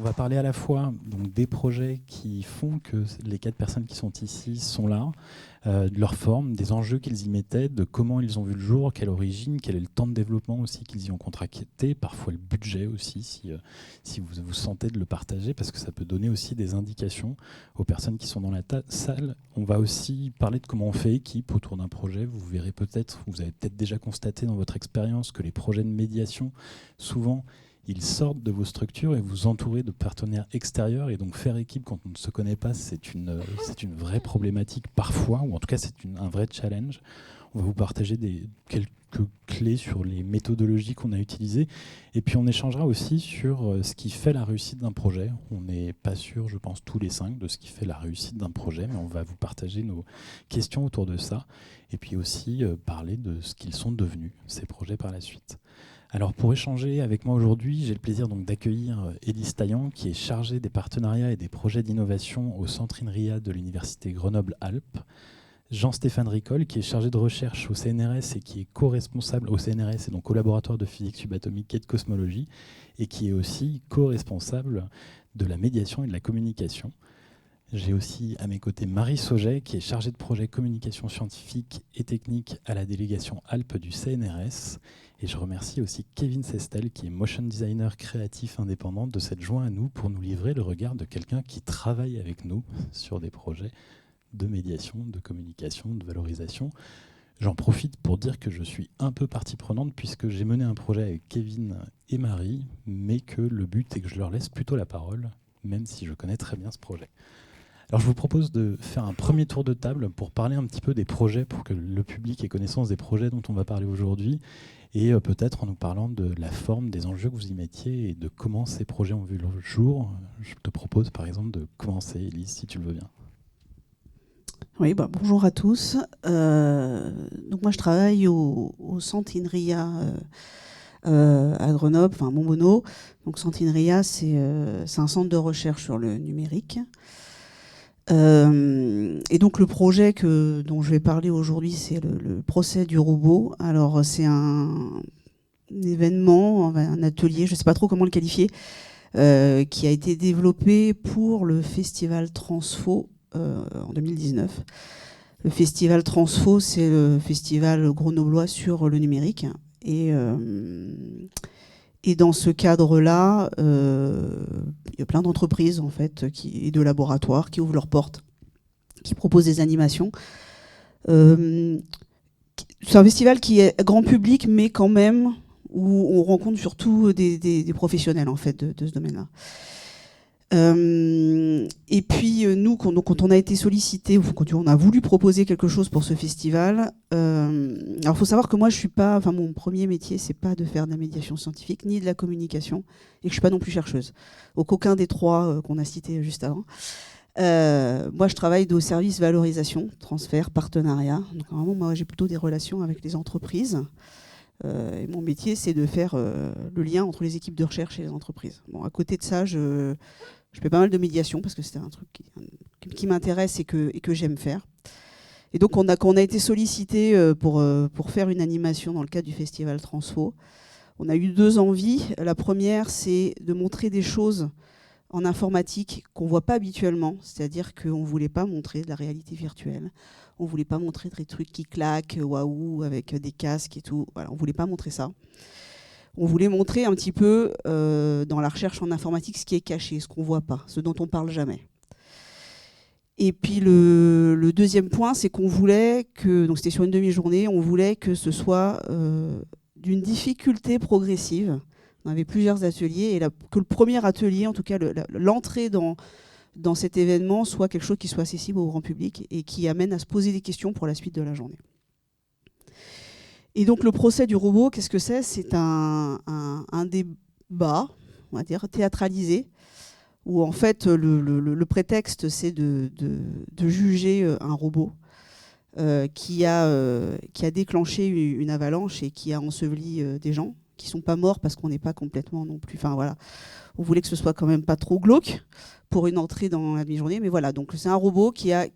On va parler à la fois donc, des projets qui font que les 4 personnes qui sont ici sont là, de leur forme, des enjeux qu'ils y mettaient, de comment ils ont vu le jour, quelle origine, quel est le temps de développement aussi qu'ils y ont contracté, parfois le budget aussi, si vous vous sentez de le partager, parce que ça peut donner aussi des indications aux personnes qui sont dans la salle. On va aussi parler de comment on fait équipe autour d'un projet. Vous verrez peut-être, vous avez peut-être déjà constaté dans votre expérience que les projets de médiation, souvent, ils sortent de vos structures et vous entourez de partenaires extérieurs. Et donc faire équipe quand on ne se connaît pas, c'est une vraie problématique parfois, ou en tout cas c'est un vrai challenge. On va vous partager quelques clés sur les méthodologies qu'on a utilisées. Et puis on échangera aussi sur ce qui fait la réussite d'un projet. On n'est pas sûr, je pense, tous les 5 de ce qui fait la réussite d'un projet, mais on va vous partager nos questions autour de ça. Et puis aussi parler de ce qu'ils sont devenus, ces projets par la suite. Alors pour échanger avec moi aujourd'hui, j'ai le plaisir donc d'accueillir Élise Taillant, qui est chargée des partenariats et des projets d'innovation au Centre INRIA de l'Université Grenoble-Alpes. Jean-Stéphane Ricol, qui est chargé de recherche au CNRS et qui est co-responsable au CNRS et donc au laboratoire de physique subatomique et de cosmologie, et qui est aussi co-responsable de la médiation et de la communication. J'ai aussi à mes côtés Marie Sauget, qui est chargée de projet communication scientifique et technique à la délégation Alpes du CNRS. Et je remercie aussi Kevin Sestel, qui est motion designer créatif indépendant, de s'être joint à nous pour nous livrer le regard de quelqu'un qui travaille avec nous sur des projets de médiation, de communication, de valorisation. J'en profite pour dire que je suis un peu partie prenante puisque j'ai mené un projet avec Kevin et Marie, mais que le but est que je leur laisse plutôt la parole, même si je connais très bien ce projet. Alors je vous propose de faire un premier tour de table pour parler un petit peu des projets, pour que le public ait connaissance des projets dont on va parler aujourd'hui, et peut-être en nous parlant de la forme, des enjeux que vous y mettiez et de comment ces projets ont vu le jour. Je te propose par exemple de commencer, Élise, si tu le veux bien. Oui, bonjour à tous. Donc moi je travaille au Centre INRIA à Grenoble, enfin Montbonneau. Donc Centre INRIA, c'est un centre de recherche sur le numérique. Et donc le projet dont je vais parler aujourd'hui, c'est le procès du robot. Alors c'est un événement, un atelier, je ne sais pas trop comment le qualifier, qui a été développé pour le festival Transfo en 2019. Le festival Transfo, c'est le festival grenoblois sur le numérique. Et dans ce cadre-là, il y a plein d'entreprises en fait, et de laboratoires qui ouvrent leurs portes, qui proposent des animations. C'est un festival qui est grand public, mais quand même où on rencontre surtout des professionnels en fait, de ce domaine-là. Et puis nous, quand on a été sollicité, quand on a voulu proposer quelque chose pour ce festival, alors il faut savoir que moi je suis pas, enfin mon premier métier c'est pas de faire de la médiation scientifique ni de la communication, et que je suis pas non plus chercheuse. Donc aucun des trois qu'on a cités juste avant. Moi je travaille au service valorisation, transfert, partenariat. Donc vraiment moi j'ai plutôt des relations avec les entreprises. Et mon métier c'est de faire le lien entre les équipes de recherche et les entreprises. Bon, à côté de ça, je fais pas mal de médiation parce que c'était un truc qui m'intéresse et que j'aime faire. Et donc, quand on a été sollicité pour faire une animation dans le cadre du festival Transfo, on a eu 2 envies. La première, c'est de montrer des choses en informatique qu'on ne voit pas habituellement. C'est-à-dire qu'on ne voulait pas montrer de la réalité virtuelle. On ne voulait pas montrer des trucs qui claquent, waouh, avec des casques et tout. Voilà, on ne voulait pas montrer ça. On voulait montrer un petit peu dans la recherche en informatique ce qui est caché, ce qu'on ne voit pas, ce dont on ne parle jamais. Et puis le deuxième point, c'est qu'on voulait que, donc c'était sur une demi-journée, on voulait que ce soit d'une difficulté progressive. On avait plusieurs ateliers et que le premier atelier, en tout cas l'entrée dans cet événement, soit quelque chose qui soit accessible au grand public et qui amène à se poser des questions pour la suite de la journée. Et donc le procès du robot, qu'est-ce que c'est ? C'est un débat, on va dire, théâtralisé, où en fait le prétexte c'est de juger un robot qui a déclenché une avalanche et qui a enseveli des gens qui ne sont pas morts parce qu'on n'est pas complètement non plus... Enfin voilà, on voulait que ce soit quand même pas trop glauque pour une entrée dans la demi-journée, mais voilà, donc c'est un robot qui a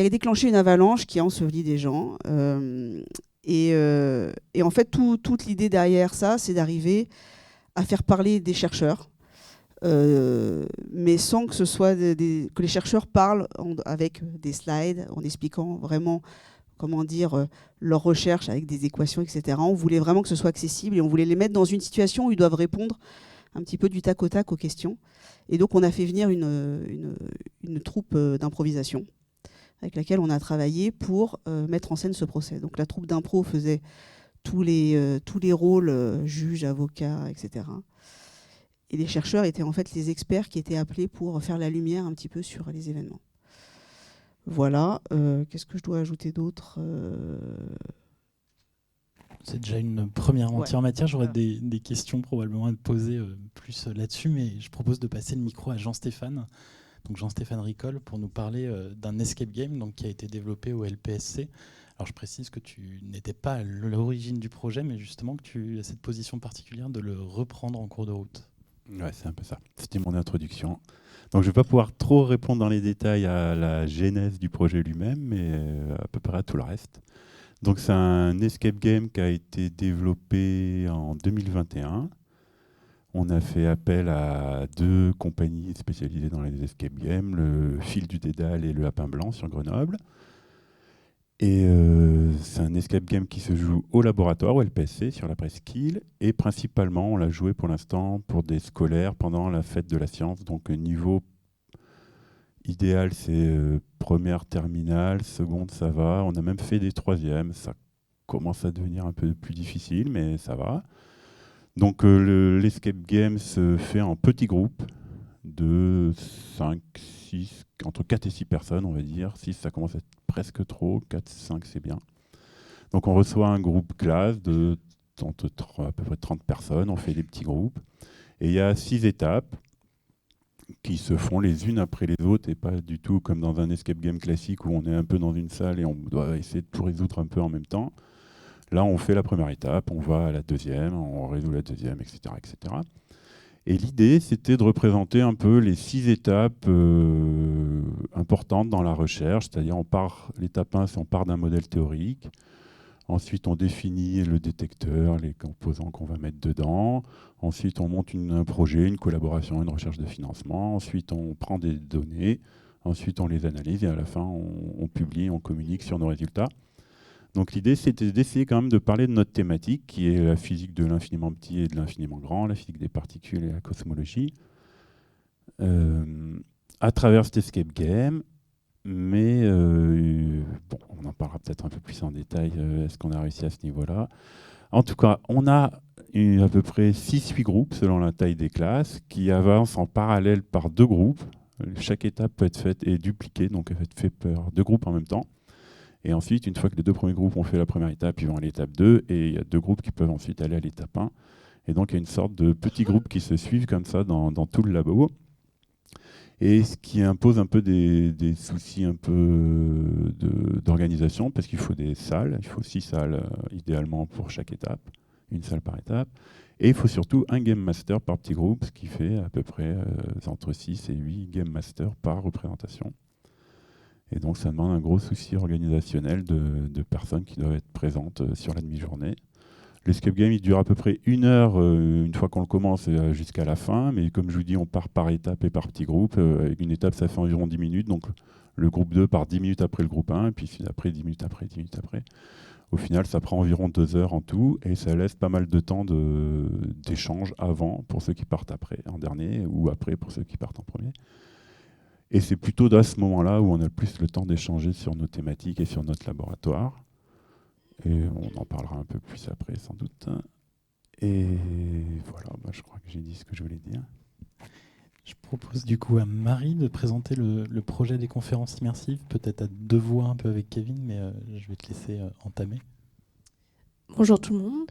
déclenché une avalanche, qui a enseveli des gens. Et en fait, toute l'idée derrière ça, c'est d'arriver à faire parler des chercheurs, mais sans que ce soit que les chercheurs parlent avec des slides, en expliquant vraiment comment dire, leurs recherches avec des équations, etc. On voulait vraiment que ce soit accessible et on voulait les mettre dans une situation où ils doivent répondre un petit peu du tac au tac aux questions. Et donc on a fait venir une troupe d'improvisation avec laquelle on a travaillé pour mettre en scène ce procès. Donc la troupe d'impro faisait tous les rôles, juges, avocats, etc. Et les chercheurs étaient en fait les experts qui étaient appelés pour faire la lumière un petit peu sur les événements. Voilà. Qu'est-ce que je dois ajouter d'autre C'est déjà une première entrée en matière. J'aurais des questions probablement à te poser plus là-dessus, mais je propose de passer le micro à Jean-Stéphane. Donc Jean-Stéphane Ricol pour nous parler d'un escape game donc, qui a été développé au LPSC. Alors je précise que tu n'étais pas à l'origine du projet, mais justement que tu as cette position particulière de le reprendre en cours de route. Ouais, c'est un peu ça. C'était mon introduction. Donc je ne vais pas pouvoir trop répondre dans les détails à la genèse du projet lui-même, mais à peu près à tout le reste. Donc c'est un escape game qui a été développé en 2021. On a fait appel à 2 compagnies spécialisées dans les escape games, le Fil du Dédale et le Lapin Blanc sur Grenoble. Et c'est un escape game qui se joue au laboratoire, au LPSC, sur la presqu'île. Et principalement, on l'a joué pour l'instant pour des scolaires pendant la fête de la science. Donc niveau idéal, c'est première, terminale, seconde, ça va. On a même fait des troisièmes. Ça commence à devenir un peu plus difficile, mais ça va. Donc l'escape game se fait en petits groupes de 5, 6, entre 4 et 6 personnes, on va dire. 6, ça commence à être presque trop. 4, 5, c'est bien. Donc on reçoit un groupe classe de à peu près 30 personnes. On fait des petits groupes. Et il y a 6 étapes qui se font les unes après les autres et pas du tout comme dans un escape game classique où on est un peu dans une salle et on doit essayer de tout résoudre un peu en même temps. Là, on fait la première étape, on va à la deuxième, on résout la deuxième, etc. etc. Et l'idée, c'était de représenter un peu les 6 étapes importantes dans la recherche, c'est-à-dire l'étape 1, c'est on part d'un modèle théorique. Ensuite, on définit le détecteur, les composants qu'on va mettre dedans. Ensuite, on monte un projet, une collaboration, une recherche de financement. Ensuite, on prend des données. Ensuite, on les analyse et à la fin, on publie, on communique sur nos résultats. Donc l'idée, c'était d'essayer quand même de parler de notre thématique, qui est la physique de l'infiniment petit et de l'infiniment grand, la physique des particules et la cosmologie, à travers cet escape game. Mais bon, on en parlera peut-être un peu plus en détail, est-ce qu'on a réussi à ce niveau-là. En tout cas, on a à peu près 6-8 groupes, selon la taille des classes, qui avancent en parallèle par 2 groupes. Chaque étape peut être faite et dupliquée, donc elle peut être faite par 2 groupes en même temps. Et ensuite, une fois que les 2 premiers groupes ont fait la première étape, ils vont à l'étape 2, et il y a 2 groupes qui peuvent ensuite aller à l'étape 1. Et donc, il y a une sorte de petits groupes qui se suivent comme ça dans tout le labo. Et ce qui impose un peu des soucis un peu d'organisation, parce qu'il faut des salles, il faut 6 salles idéalement pour chaque étape, une salle par étape. Et il faut surtout un game master par petit groupe, ce qui fait à peu près entre 6 et 8 game masters par représentation. Et donc ça demande un gros souci organisationnel de personnes qui doivent être présentes sur la demi-journée. L'escape game, il dure à peu près 1 heure une fois qu'on le commence jusqu'à la fin. Mais comme je vous dis, on part par étape et par petits groupes. Une étape, ça fait environ 10 minutes. Donc le groupe 2 part 10 minutes après le groupe 1. Et puis après, 10 minutes après, 10 minutes après. Au final, ça prend environ 2 heures en tout. Et ça laisse pas mal de temps d'échange avant pour ceux qui partent après, en dernier, ou après pour ceux qui partent en premier. Et c'est plutôt à ce moment-là où on a le plus le temps d'échanger sur nos thématiques et sur notre laboratoire. Et on en parlera un peu plus après, sans doute. Et voilà, je crois que j'ai dit ce que je voulais dire. Je propose du coup à Marie de présenter le projet des conférences immersives, peut-être à 2 voix un peu avec Kevin, mais je vais te laisser entamer. Bonjour tout le monde.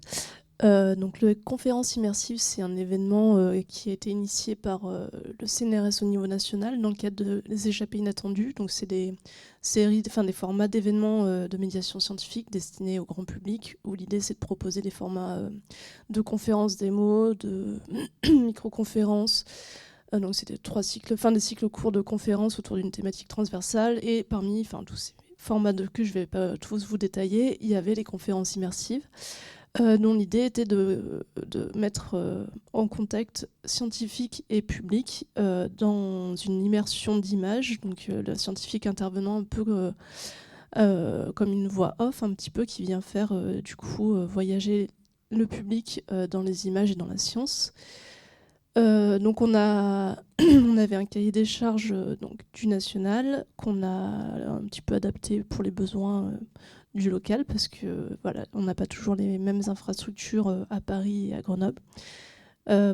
Donc le conférence immersive, c'est un événement qui a été initié par le CNRS au niveau national dans le cadre des échappées inattendues. Donc c'est des formats d'événements de médiation scientifique destinés au grand public, où l'idée c'est de proposer des formats de conférences démos, de micro-conférences. Donc c'était des cycles courts de conférences autour d'une thématique transversale. Et parmi tous ces formats que je ne vais pas tous vous détailler, il y avait les conférences immersives. dont l'idée était de mettre en contact scientifique et public dans une immersion d'images, donc le scientifique intervenant un peu comme une voix off, un petit peu, qui vient faire du coup voyager le public dans les images et dans la science. Donc on avait un cahier des charges donc, du national qu'on a un petit peu adapté pour les besoins du local, parce que voilà, on n'a pas toujours les mêmes infrastructures à Paris et à Grenoble.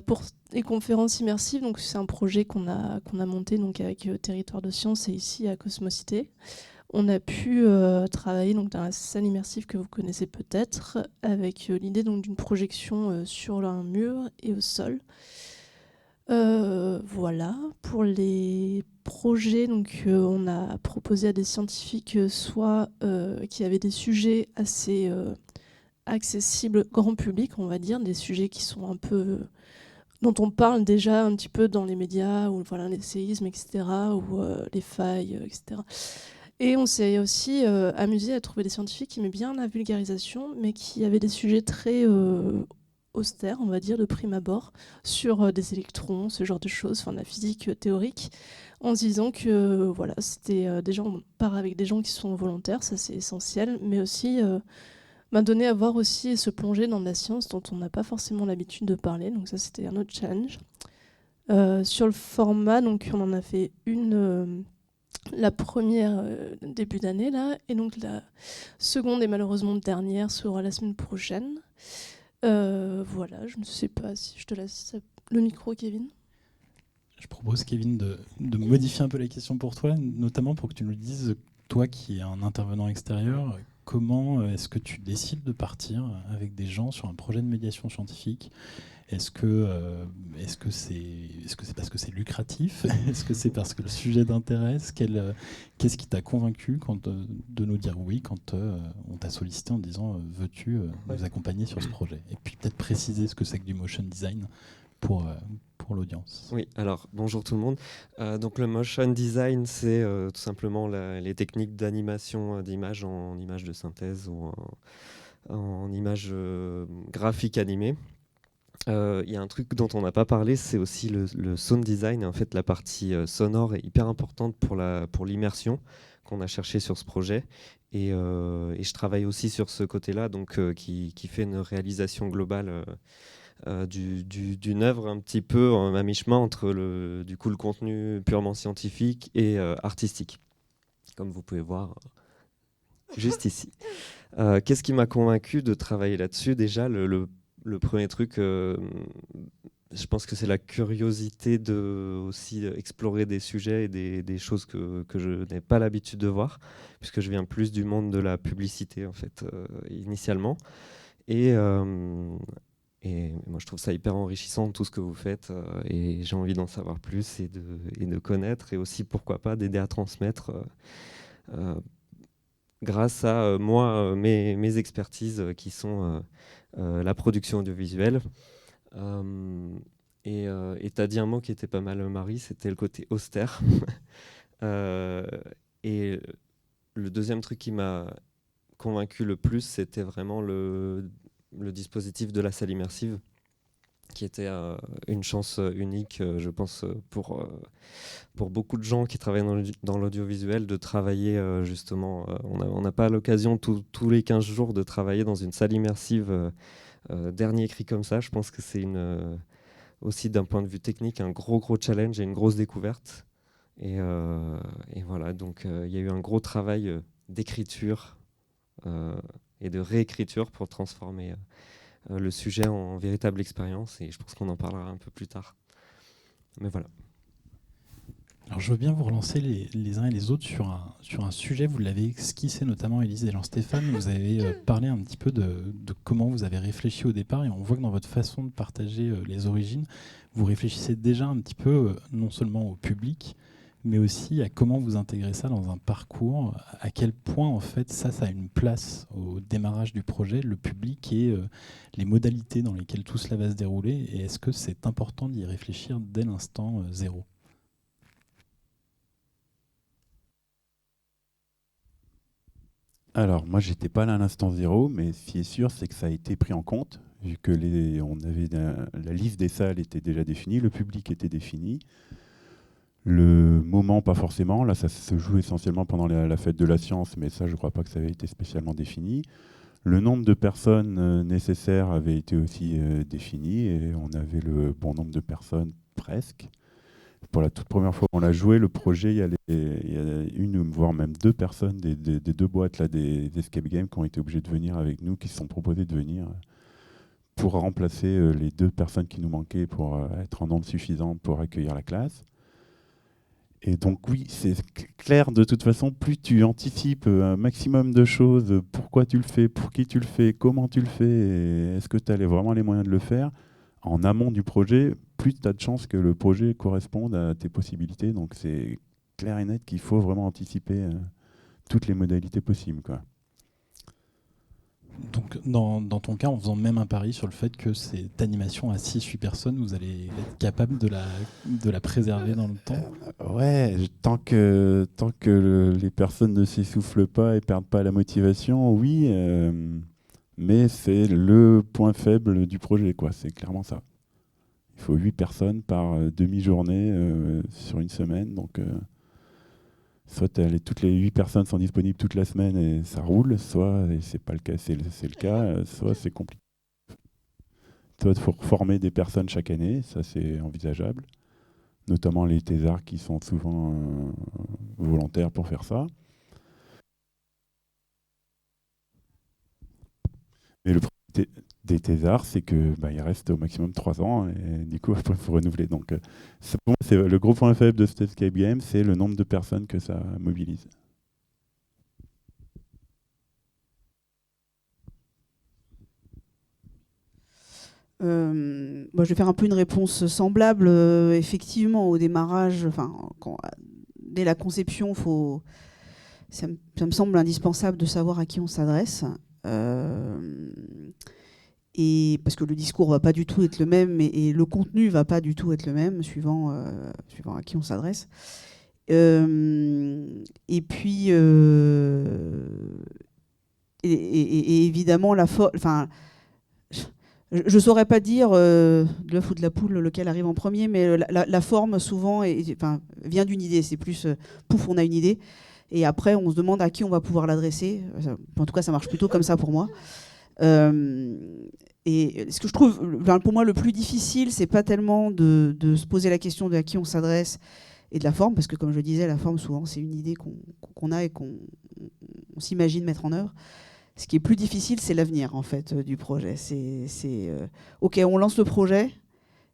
Pour les conférences immersives, donc c'est un projet qu'on a monté donc avec Territoire de Sciences et ici à Cosmocité. On a pu travailler donc, dans la salle immersive que vous connaissez peut-être, avec l'idée donc, d'une projection sur un mur et au sol. Voilà, pour les projets, donc, on a proposé à des scientifiques soit qui avaient des sujets assez accessibles grand public, on va dire, des sujets qui sont un peu dont on parle déjà un petit peu dans les médias, ou voilà, les séismes, etc., ou les failles, etc. Et on s'est aussi amusé à trouver des scientifiques qui aimaient bien la vulgarisation, mais qui avaient des sujets très austère, on va dire, de prime abord, sur des électrons, ce genre de choses, enfin la physique théorique, en se disant que voilà, c'était des gens, on part avec des gens qui sont volontaires, ça c'est essentiel, mais aussi donner à voir aussi et se plonger dans de la science dont on n'a pas forcément l'habitude de parler, donc ça c'était un autre challenge. Sur le format, donc on en a fait une la première début d'année là, et donc la seconde et malheureusement dernière sera la semaine prochaine. Voilà, je ne sais pas si je te laisse le micro, Kevin. Je propose, Kevin, de modifier un peu la question pour toi, notamment pour que tu nous dises, toi qui es un intervenant extérieur, comment est-ce que tu décides de partir avec des gens sur un projet de médiation scientifique ? Est-ce que c'est parce que c'est lucratif ? Est-ce que c'est parce que le sujet t'intéresse ? Qu'est-ce qui t'a convaincu de nous dire oui quand on t'a sollicité en disant veux-tu nous accompagner sur ce projet ? Et puis peut-être préciser ce que c'est que du motion design pour l'audience. Oui, alors bonjour tout le monde. Donc le motion design, c'est tout simplement les techniques d'animation d'images en images de synthèse ou en images graphiques animées. Il y a un truc dont on n'a pas parlé, c'est aussi le sound design. Et en fait, la partie sonore est hyper importante pour l'immersion qu'on a cherché sur ce projet. Et je travaille aussi sur ce côté-là, donc qui fait une réalisation globale d'une œuvre un petit peu à mi-chemin entre le contenu purement scientifique et artistique, comme vous pouvez voir juste ici. Qu'est-ce qui m'a convaincu de travailler là-dessus ? Déjà, le premier truc, je pense que c'est la curiosité de aussi explorer des sujets et des choses que je n'ai pas l'habitude de voir, puisque je viens plus du monde de la publicité en fait, initialement. Et moi, je trouve ça hyper enrichissant, tout ce que vous faites, et j'ai envie d'en savoir plus et de connaître, et aussi, pourquoi pas, d'aider à transmettre grâce à moi, mes expertises qui sont la production audiovisuelle. Et tu as dit un mot qui était pas mal, Marie, c'était le côté austère. Et le deuxième truc qui m'a convaincu le plus, c'était vraiment le dispositif de la salle immersive, qui était une chance unique, je pense, pour beaucoup de gens qui travaillent dans l'audiovisuel, de travailler justement. On n'a pas l'occasion tous les 15 jours de travailler dans une salle immersive. Dernier cri comme ça, je pense que c'est aussi d'un point de vue technique un gros challenge et une grosse découverte. Et voilà, donc il y a eu un gros travail d'écriture et de réécriture pour transformer le sujet en véritable expérience, et je pense qu'on en parlera un peu plus tard. Mais voilà. Alors je veux bien vous relancer les uns et les autres sur un sujet, vous l'avez esquissé notamment, Élise et Jean-Stéphane, vous avez parlé un petit peu de comment vous avez réfléchi au départ, et on voit que dans votre façon de partager les origines, vous réfléchissez déjà un petit peu non seulement au public, mais aussi à comment vous intégrez ça dans un parcours, à quel point en fait ça a une place au démarrage du projet, le public et les modalités dans lesquelles tout cela va se dérouler, et est-ce que c'est important d'y réfléchir dès l'instant zéro ? Alors, moi, j'étais pas là à l'instant zéro, mais ce qui est sûr, c'est que ça a été pris en compte, vu que la liste des salles était déjà définie, le public était défini. Le moment, pas forcément. Là, ça se joue essentiellement pendant la fête de la science, mais ça, je ne crois pas que ça avait été spécialement défini. Le nombre de personnes nécessaires avait été aussi défini, et on avait le bon nombre de personnes, presque. Pour la toute première fois qu'on l'a joué, le projet, il y a une, voire même deux personnes des deux boîtes là, des escape games qui ont été obligées de venir avec nous, qui se sont proposées de venir pour remplacer les deux personnes qui nous manquaient pour être en nombre suffisant pour accueillir la classe. Et donc oui, c'est clair de toute façon, plus tu anticipes un maximum de choses, pourquoi tu le fais, pour qui tu le fais, comment tu le fais, et est-ce que tu as vraiment les moyens de le faire, en amont du projet, plus tu as de chances que le projet corresponde à tes possibilités. Donc c'est clair et net qu'il faut vraiment anticiper toutes les modalités possibles, quoi. Donc, dans ton cas, en faisant même un pari sur le fait que cette animation à 6-8 personnes, vous allez être capable de la préserver dans le temps. Ouais, tant que les personnes ne s'essoufflent pas et perdent pas la motivation, oui, mais c'est le point faible du projet, quoi. C'est clairement ça. Il faut 8 personnes par demi-journée sur une semaine, donc soit toutes les 8 personnes sont disponibles toute la semaine et ça roule, soit, et c'est pas le cas, c'est le cas, soit c'est compliqué. Soit il faut former des personnes chaque année, ça c'est envisageable, notamment les thésards qui sont souvent volontaires pour faire ça. Mais le problème des thésards, c'est que il reste au maximum 3 ans et du coup après il faut renouveler. Donc pour moi, c'est le gros point faible de cet escape game, c'est le nombre de personnes que ça mobilise. Moi, je vais faire un peu une réponse semblable. Effectivement, au démarrage, dès la conception, ça me semble indispensable de savoir à qui on s'adresse. Et parce que le discours va pas du tout être le même et le contenu va pas du tout être le même suivant à qui on s'adresse. Et puis et évidemment je saurais pas dire de l'œuf ou de la poule lequel arrive en premier, mais la forme souvent vient d'une idée. C'est plus pouf, on a une idée et après on se demande à qui on va pouvoir l'adresser. En tout cas, ça marche plutôt comme ça pour moi. Et ce que je trouve, pour moi, le plus difficile, c'est pas tellement de se poser la question de à qui on s'adresse et de la forme, parce que comme je le disais, la forme, souvent, c'est une idée qu'on a et qu'on s'imagine mettre en œuvre. Ce qui est plus difficile, c'est l'avenir, en fait, du projet. OK, on lance le projet,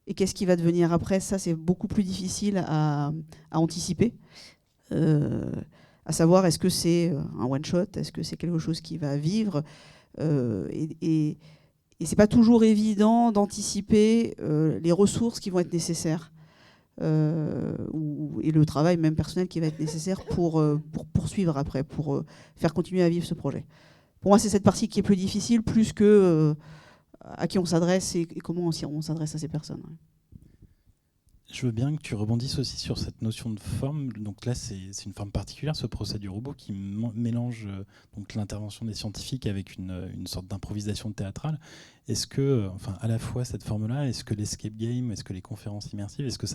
et qu'est-ce qui va devenir après? Ça, c'est beaucoup plus difficile à anticiper. À savoir, est-ce que c'est un one-shot? Est-ce que c'est quelque chose qui va vivre? Et c'est pas toujours évident d'anticiper les ressources qui vont être nécessaires et le travail même personnel qui va être nécessaire pour poursuivre après, pour faire continuer à vivre ce projet. Pour moi, c'est cette partie qui est plus difficile, plus que à qui on s'adresse et comment on s'adresse à ces personnes. Ouais. Je veux bien que tu rebondisses aussi sur cette notion de forme. Donc là, c'est une forme particulière, ce procès du robot, qui mélange donc l'intervention des scientifiques avec une sorte d'improvisation théâtrale. Est-ce que, à la fois cette forme-là, est-ce que l'escape game, est-ce que les conférences immersives, est-ce que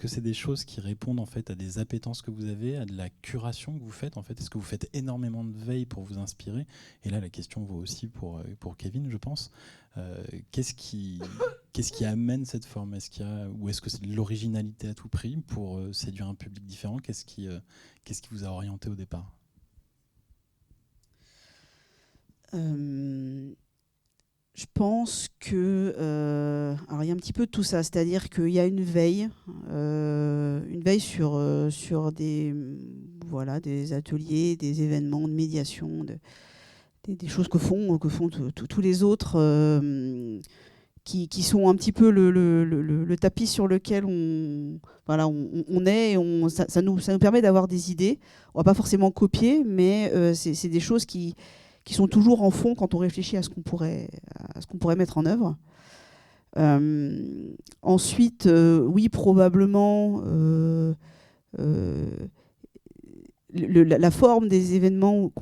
c'est des choses qui répondent en fait à des appétences que vous avez, à de la curation que vous faites en fait? Est-ce que vous faites énormément de veille pour vous inspirer? Et là, la question vaut aussi pour Kevin, je pense. Qu'est-ce qui amène cette forme? Ou est-ce que c'est de l'originalité à tout prix pour séduire un public différent? Qu'est-ce qui vous a orienté au départ? Je pense que alors il y a un petit peu de tout ça, c'est-à-dire qu'il y a une veille sur des ateliers, des événements de médiation, des choses que font tous les autres qui sont un petit peu le tapis sur lequel on est et ça nous permet d'avoir des idées. On va pas forcément copier, mais c'est des choses qui sont toujours en fond quand on réfléchit à ce qu'on pourrait mettre en œuvre. Ensuite, oui, probablement la forme des événements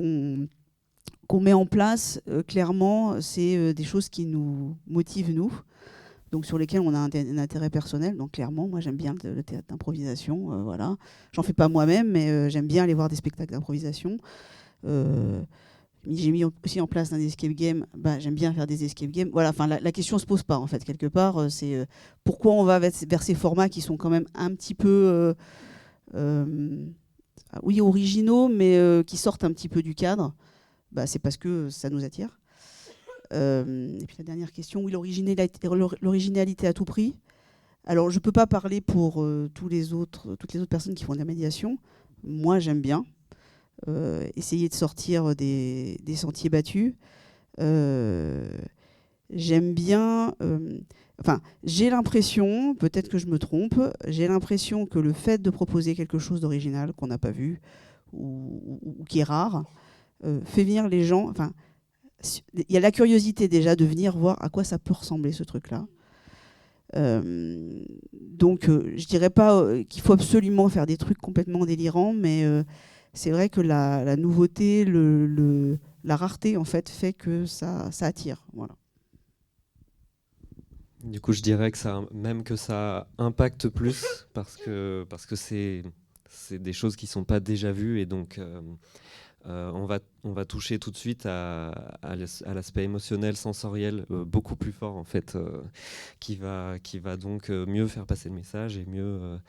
qu'on met en place, clairement, c'est des choses qui nous motivent, nous, donc sur lesquelles on a un intérêt personnel. Donc clairement, moi j'aime bien le théâtre d'improvisation. Voilà. J'en fais pas moi-même, mais j'aime bien aller voir des spectacles d'improvisation. J'ai mis aussi en place un escape game. J'aime bien faire des escape games. Voilà, enfin, la question ne se pose pas, en fait, quelque part. C'est pourquoi on va vers ces formats qui sont quand même un petit peu, oui, originaux, mais qui sortent un petit peu du cadre. C'est parce que ça nous attire. Et puis la dernière question, oui, l'originalité à tout prix. Alors, je ne peux pas parler pour toutes les autres personnes qui font de la médiation. Moi, j'aime bien. Essayer de sortir des sentiers battus. J'aime bien... j'ai l'impression, peut-être que je me trompe, j'ai l'impression que le fait de proposer quelque chose d'original qu'on n'a pas vu ou qui est rare, fait venir les gens... Il y a la curiosité déjà de venir voir à quoi ça peut ressembler ce truc-là. Donc, je dirais pas qu'il faut absolument faire des trucs complètement délirants, mais c'est vrai que la nouveauté, la rareté, en fait que ça attire. Voilà. Du coup, je dirais que ça impacte plus parce que c'est des choses qui sont pas déjà vues et donc on va toucher tout de suite à l'aspect émotionnel, sensoriel beaucoup plus fort en fait, qui va donc mieux faire passer le message et mieux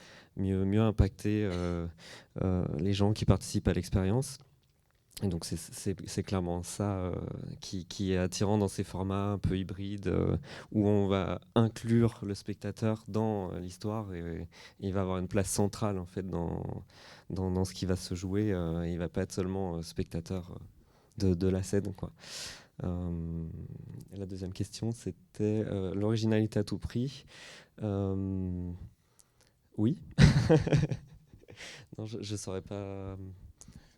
impacter les gens qui participent à l'expérience. Et donc c'est clairement ça qui est attirant dans ces formats un peu hybrides où on va inclure le spectateur dans l'histoire et il va avoir une place centrale en fait dans ce qui va se jouer. Il ne va pas être seulement spectateur de la scène, quoi. La deuxième question, c'était l'originalité à tout prix. Oui. Non, je ne saurais pas...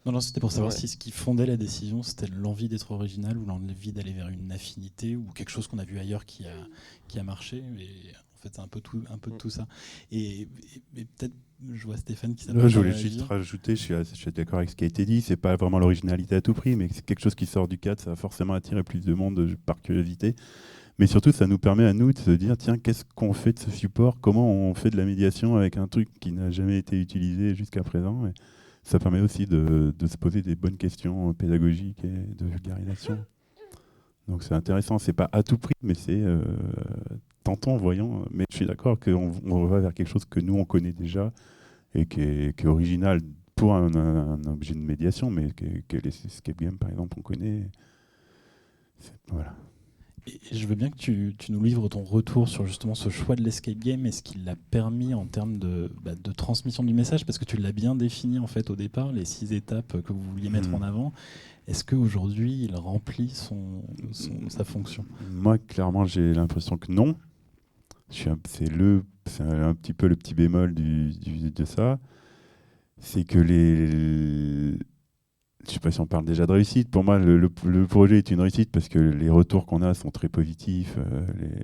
Non, c'était pour savoir si ce qui fondait la décision, c'était l'envie d'être original ou l'envie d'aller vers une affinité ou quelque chose qu'on a vu ailleurs qui a marché. Et en fait, c'est un peu de tout ça. Et peut-être, je vois Stéphane qui s'appelle. Je voulais juste rajouter, je suis d'accord avec ce qui a été dit, c'est pas vraiment l'originalité à tout prix, mais c'est quelque chose qui sort du cadre, ça va forcément attirer plus de monde par curiosité. Mais surtout, ça nous permet à nous de se dire, tiens, qu'est-ce qu'on fait de ce support? Comment on fait de la médiation avec un truc qui n'a jamais été utilisé jusqu'à présent? Et ça permet aussi de se poser des bonnes questions pédagogiques et de vulgarisation. Donc c'est intéressant, c'est pas à tout prix, mais c'est tentant, voyant. Mais je suis d'accord qu'on va vers quelque chose que nous on connaît déjà et qui est original pour un objet de médiation, mais que les escape games par exemple on connaît. Voilà. Et je veux bien que tu nous livres ton retour sur justement ce choix de l'escape game et ce qu'il a permis en termes de transmission du message, parce que tu l'as bien défini en fait au départ, les 6 étapes que vous vouliez mettre en avant. Est-ce qu'aujourd'hui il remplit sa fonction? Moi, clairement, j'ai l'impression que non. C'est un petit peu le petit bémol de ça. C'est que je ne sais pas si on parle déjà de réussite. Pour moi, le projet est une réussite parce que les retours qu'on a sont très positifs.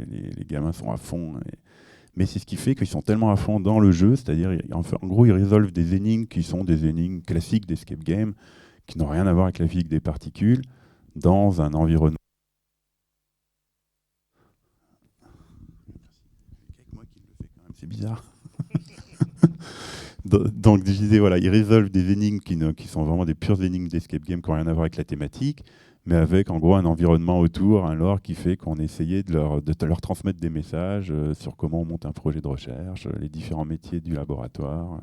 Les gamins sont à fond. Mais c'est ce qui fait qu'ils sont tellement à fond dans le jeu. C'est-à-dire, en gros, ils résolvent des énigmes qui sont des énigmes classiques d'escape game, qui n'ont rien à voir avec la physique des particules, dans un environnement. C'est bizarre. Donc, je disais, voilà, ils résolvent des énigmes qui sont vraiment des pures énigmes d'escape game qui n'ont rien à voir avec la thématique, mais avec en gros un environnement autour, un lore qui fait qu'on essayait de leur transmettre des messages sur comment on monte un projet de recherche, les différents métiers du laboratoire,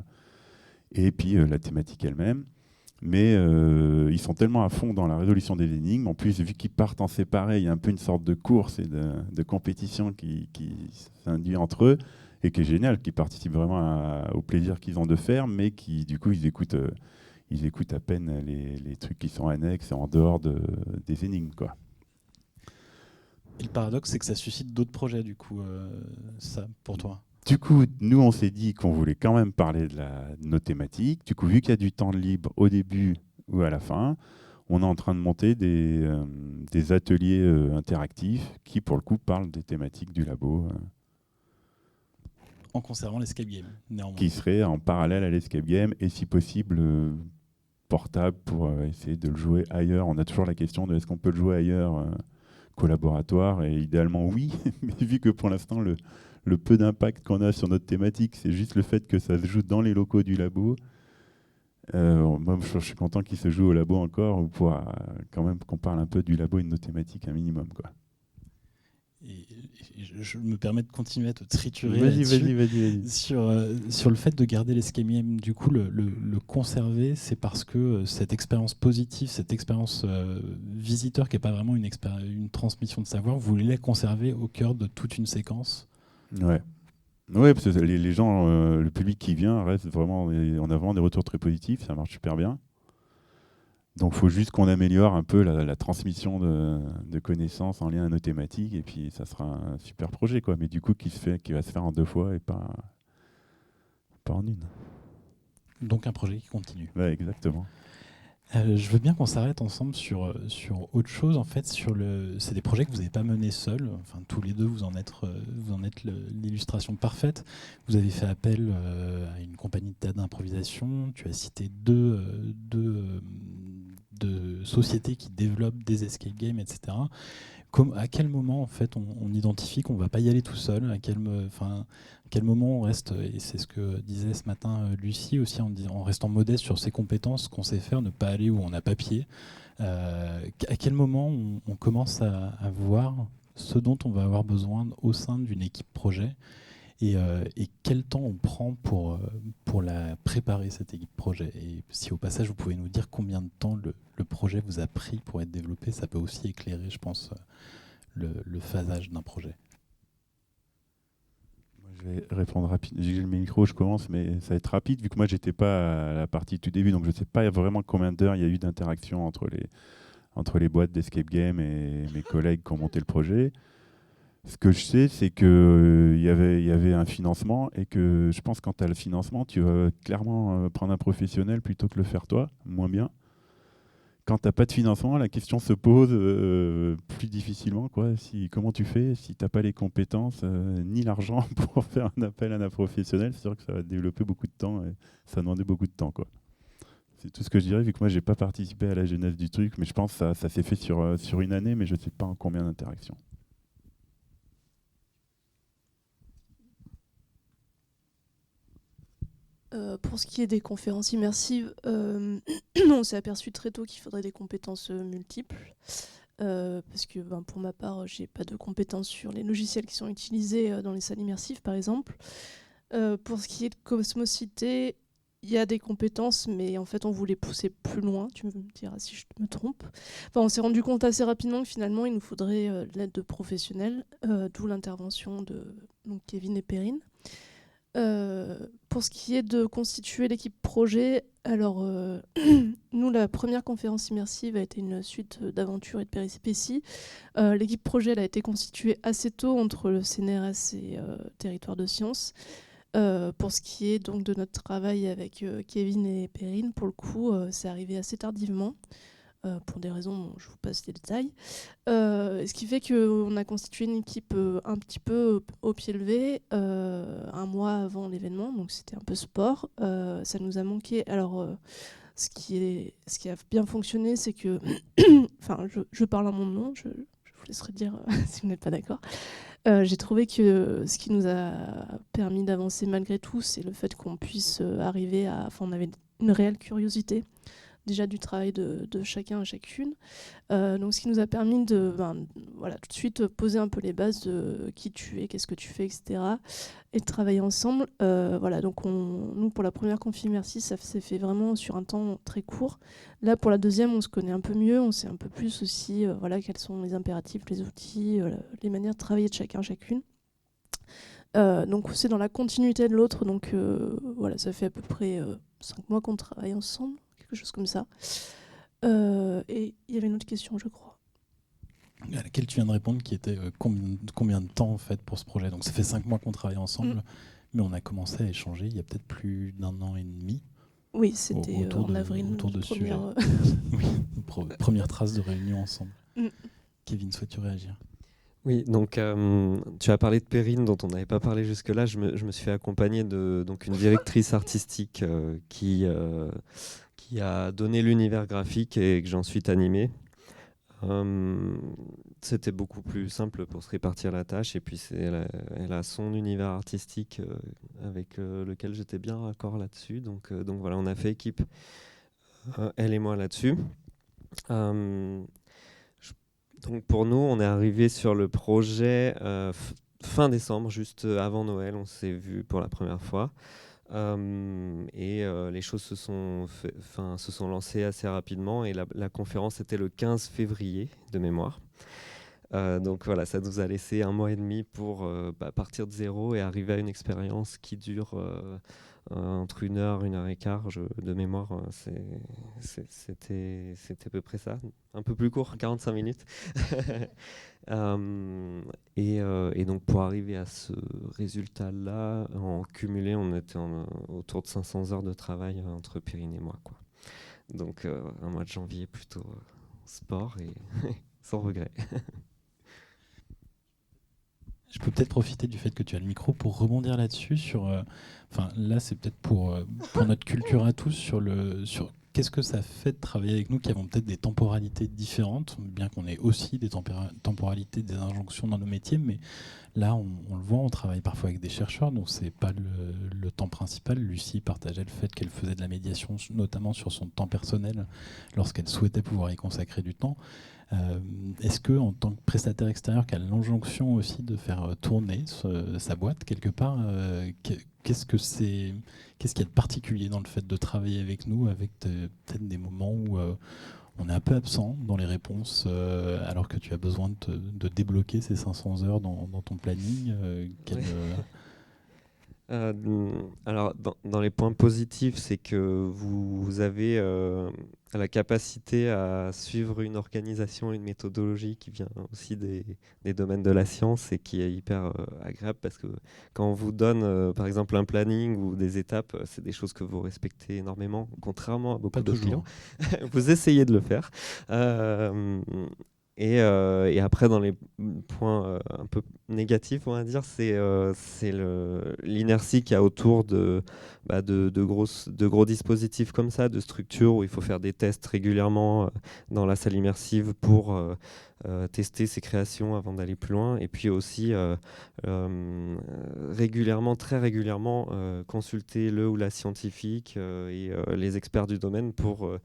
et puis la thématique elle-même. Mais ils sont tellement à fond dans la résolution des énigmes, en plus vu qu'ils partent en séparé, il y a un peu une sorte de course et de compétition qui s'induit entre eux, et qui est génial, qui participent vraiment au plaisir qu'ils ont de faire, mais qui, du coup, ils écoutent à peine les trucs qui sont annexes et en dehors des énigmes, quoi. Et le paradoxe, c'est que ça suscite d'autres projets, du coup, ça, pour toi. Du coup, nous, on s'est dit qu'on voulait quand même parler de nos thématiques. Du coup, vu qu'il y a du temps libre au début ou à la fin, on est en train de monter des ateliers interactifs qui, pour le coup, parlent des thématiques du labo. En conservant l'escape game, néanmoins. Qui serait en parallèle à l'escape game et si possible portable pour essayer de le jouer ailleurs. On a toujours la question de est-ce qu'on peut le jouer ailleurs collaboratoire, et idéalement oui, mais vu que pour l'instant le peu d'impact qu'on a sur notre thématique, c'est juste le fait que ça se joue dans les locaux du labo. Moi, je suis content qu'il se joue au labo encore, pour quand même qu'on parle un peu du labo et de nos thématiques un minimum, quoi. Et je me permets de continuer à te triturer Vas-y. sur le fait de garder l'escape game. Du coup, le conserver, c'est parce que cette expérience positive, cette expérience visiteur, qui n'est pas vraiment une transmission de savoir, vous voulez la conserver au cœur de toute une séquence. Ouais, parce que les gens, le public qui vient reste vraiment, on a vraiment des retours très positifs, ça marche super bien. Donc il faut juste qu'on améliore un peu la transmission de connaissances en lien à nos thématiques, et puis ça sera un super projet, quoi. Mais du coup qui va se faire en 2 fois et pas en une. Donc un projet qui continue. Ouais, exactement. Je veux bien qu'on s'arrête ensemble sur autre chose. En fait, c'est des projets que vous n'avez pas menés seuls. Enfin, tous les deux, vous en êtes l'illustration parfaite. Vous avez fait appel à une compagnie de théâtre d'improvisation. Tu as cité deux sociétés qui développent des escape games, etc. À quel moment, en fait, on identifie qu'on ne va pas y aller tout seul? À quel moment on reste, et c'est ce que disait ce matin Lucie aussi, en restant modeste sur ses compétences, qu'on sait faire, ne pas aller où on n'a pas pied. À quel moment on commence à voir ce dont on va avoir besoin au sein d'une équipe projet, et quel temps on prend pour la préparer, cette équipe projet? Et si au passage vous pouvez nous dire combien de temps le projet vous a pris pour être développé, ça peut aussi éclairer, je pense, le phasage d'un projet. Je vais répondre rapide. J'ai le micro, je commence, mais ça va être rapide vu que moi j'étais pas à la partie tout début, donc je ne sais pas vraiment combien d'heures il y a eu d'interaction entre les boîtes d'escape game et mes collègues qui ont monté le projet. Ce que je sais, c'est qu'il y avait un financement, et que je pense que quand tu as le financement, tu vas clairement prendre un professionnel plutôt que le faire toi, moins bien. Quand tu n'as pas de financement, la question se pose plus difficilement, quoi. Comment tu fais si tu n'as pas les compétences ni l'argent pour faire un appel à un professionnel? C'est sûr que ça va développer beaucoup de temps, et ça demandait beaucoup de temps, quoi. C'est tout ce que je dirais, vu que moi, je n'ai pas participé à la genèse du truc, mais je pense que ça s'est fait sur une année, mais je ne sais pas en combien d'interactions. Pour ce qui est des conférences immersives, on s'est aperçu très tôt qu'il faudrait des compétences multiples. Parce que pour ma part, j'ai pas de compétences sur les logiciels qui sont utilisés dans les salles immersives, par exemple. Pour ce qui est de Cosmocité, il y a des compétences, mais en fait, on voulait pousser plus loin. Tu me diras si je me trompe. Enfin, on s'est rendu compte assez rapidement que finalement, il nous faudrait l'aide de professionnels, d'où l'intervention de Kevin et Perrine. Pour ce qui est de constituer l'équipe projet, alors nous, la première conférence immersive a été une suite d'aventures et de péripéties. L'équipe projet elle a été constituée assez tôt entre le CNRS et Territoire de Sciences. Pour ce qui est donc de notre travail avec Kevin et Perrine, pour le coup, c'est arrivé assez tardivement. Pour des raisons, je vous passe les détails. Ce qui fait qu'on a constitué une équipe un petit peu au pied levé, un mois avant l'événement, donc c'était un peu sport. Ça nous a manqué. Alors, ce qui a bien fonctionné, c'est que, enfin, je parle à mon nom, je vous laisserai dire si vous n'êtes pas d'accord. J'ai trouvé que ce qui nous a permis d'avancer malgré tout, c'est le fait qu'on puisse arriver à... Enfin, on avait une réelle curiosité déjà du travail de chacun et chacune. Donc ce qui nous a permis de tout de suite poser un peu les bases de qui tu es, qu'est-ce que tu fais, etc. et de travailler ensemble. Donc nous, pour la première conf immersive, ça s'est fait vraiment sur un temps très court. Là, pour la deuxième, on se connaît un peu mieux, on sait un peu plus aussi quels sont les impératifs, les outils, les manières de travailler de chacun, chacune. Donc c'est dans la continuité de l'autre, donc ça fait à peu près 5 mois qu'on travaille ensemble, quelque chose comme ça. Et il y avait une autre question, je crois. À laquelle tu viens de répondre, qui était combien de temps en fait pour ce projet. Donc ça fait 5 mois qu'on travaille ensemble, mais on a commencé à échanger il y a peut-être plus d'1 an et demi. Oui, c'était en avril. Autour de ce sujet. Oui, première trace de réunion ensemble. Kevin, souhaites-tu réagir ? Oui, donc tu as parlé de Perrine, dont on n'avait pas parlé jusque-là. Je me suis fait accompagner de donc, une directrice artistique qui a donné l'univers graphique et que j'ai ensuite animé. C'était beaucoup plus simple pour se répartir la tâche, et puis elle a son univers artistique avec lequel j'étais bien raccord là-dessus. Donc voilà, on a fait équipe, elle et moi là-dessus. Donc pour nous, on est arrivé sur le projet fin décembre, juste avant Noël. On s'est vu pour la première fois. Et les choses se sont lancées assez rapidement. Et la conférence était le 15 février de mémoire. Donc voilà, ça nous a laissé 1 mois et demi pour partir de zéro et arriver à une expérience qui dure entre 1 heure, 1 heure et quart de mémoire. C'était à peu près ça, un peu plus court, 45 minutes. Et donc pour arriver à ce résultat-là, en cumulé, on était autour de 500 heures de travail entre Perrine et moi, quoi. Donc un mois de janvier plutôt sport et sans regret. Je peux peut-être profiter du fait que tu as le micro pour rebondir là-dessus. Là, c'est peut-être pour notre culture à tous sur qu'est-ce que ça fait de travailler avec nous qui avons peut-être des temporalités différentes, bien qu'on ait aussi des temporalités, des injonctions dans nos métiers. Mais là, on le voit, on travaille parfois avec des chercheurs, donc c'est pas le temps principal. Lucie partageait le fait qu'elle faisait de la médiation, notamment sur son temps personnel, lorsqu'elle souhaitait pouvoir y consacrer du temps. Est-ce que, en tant que prestataire extérieur qui a l'injonction aussi de faire tourner sa boîte quelque part, qu'est-ce qu'il y a de particulier dans le fait de travailler avec nous, avec peut-être des moments où on est un peu absent dans les réponses, alors que tu as besoin de débloquer ces 500 heures dans ton planning Alors, dans les points positifs, c'est que vous avez la capacité à suivre une organisation, une méthodologie qui vient aussi des domaines de la science et qui est hyper agréable, parce que quand on vous donne, par exemple, un planning ou des étapes, c'est des choses que vous respectez énormément, contrairement à beaucoup d'autres clients. Vous essayez de le faire. Et après, dans les points un peu négatifs, on va dire, c'est l'inertie qu'il y a autour de gros dispositifs comme ça, de structures où il faut faire des tests régulièrement dans la salle immersive pour tester ses créations avant d'aller plus loin. Et puis aussi, très régulièrement, consulter le ou la scientifique et les experts du domaine pour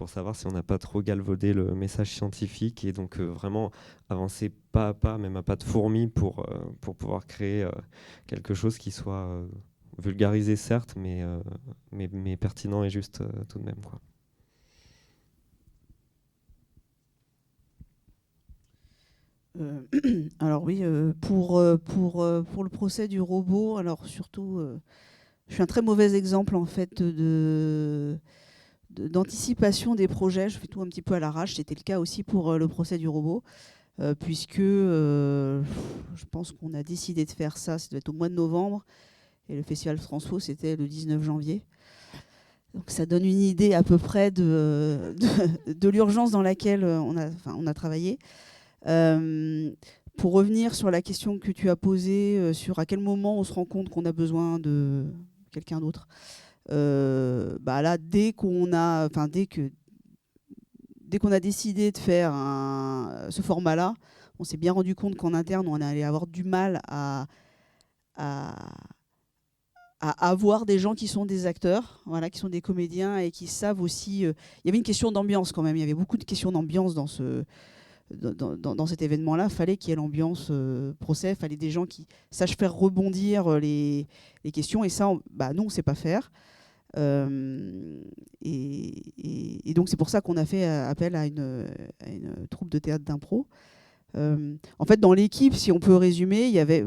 savoir si on n'a pas trop galvaudé le message scientifique, et donc vraiment avancer pas à pas, même à pas de fourmi, pour pouvoir créer quelque chose qui soit vulgarisé certes, mais pertinent et juste tout de même, quoi. Alors oui, pour le procès du robot, alors surtout, je suis un très mauvais exemple en fait d'anticipation des projets. Je fais tout un petit peu à l'arrache. C'était le cas aussi pour le procès du robot, puisque je pense qu'on a décidé de faire ça devait être au mois de novembre, et le festival Transfo, c'était le 19 janvier. Donc ça donne une idée à peu près de l'urgence dans laquelle on a travaillé. Pour revenir sur la question que tu as posée, sur à quel moment on se rend compte qu'on a besoin de quelqu'un d'autre. Là, dès qu'on a décidé de faire ce format-là, on s'est bien rendu compte qu'en interne, on allait avoir du mal à avoir des gens qui sont des acteurs, qui sont des comédiens et qui savent aussi. Il y avait une question d'ambiance quand même. Il y avait beaucoup de questions d'ambiance dans cet événement-là. Il fallait qu'il y ait l'ambiance procès. Il fallait des gens qui sachent faire rebondir les questions. Et ça, nous, on ne sait pas faire. Et donc, c'est pour ça qu'on a fait appel à une troupe de théâtre d'impro. En fait, dans l'équipe, si on peut résumer, il y avait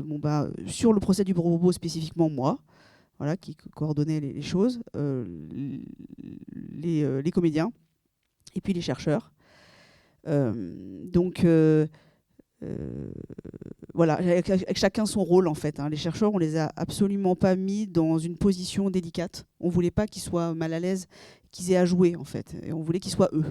sur le procès du robot spécifiquement moi, qui coordonnait les choses, les comédiens et puis les chercheurs. Avec chacun son rôle en fait. Les chercheurs, on les a absolument pas mis dans une position délicate. On voulait pas qu'ils soient mal à l'aise, qu'ils aient à jouer en fait. Et on voulait qu'ils soient eux.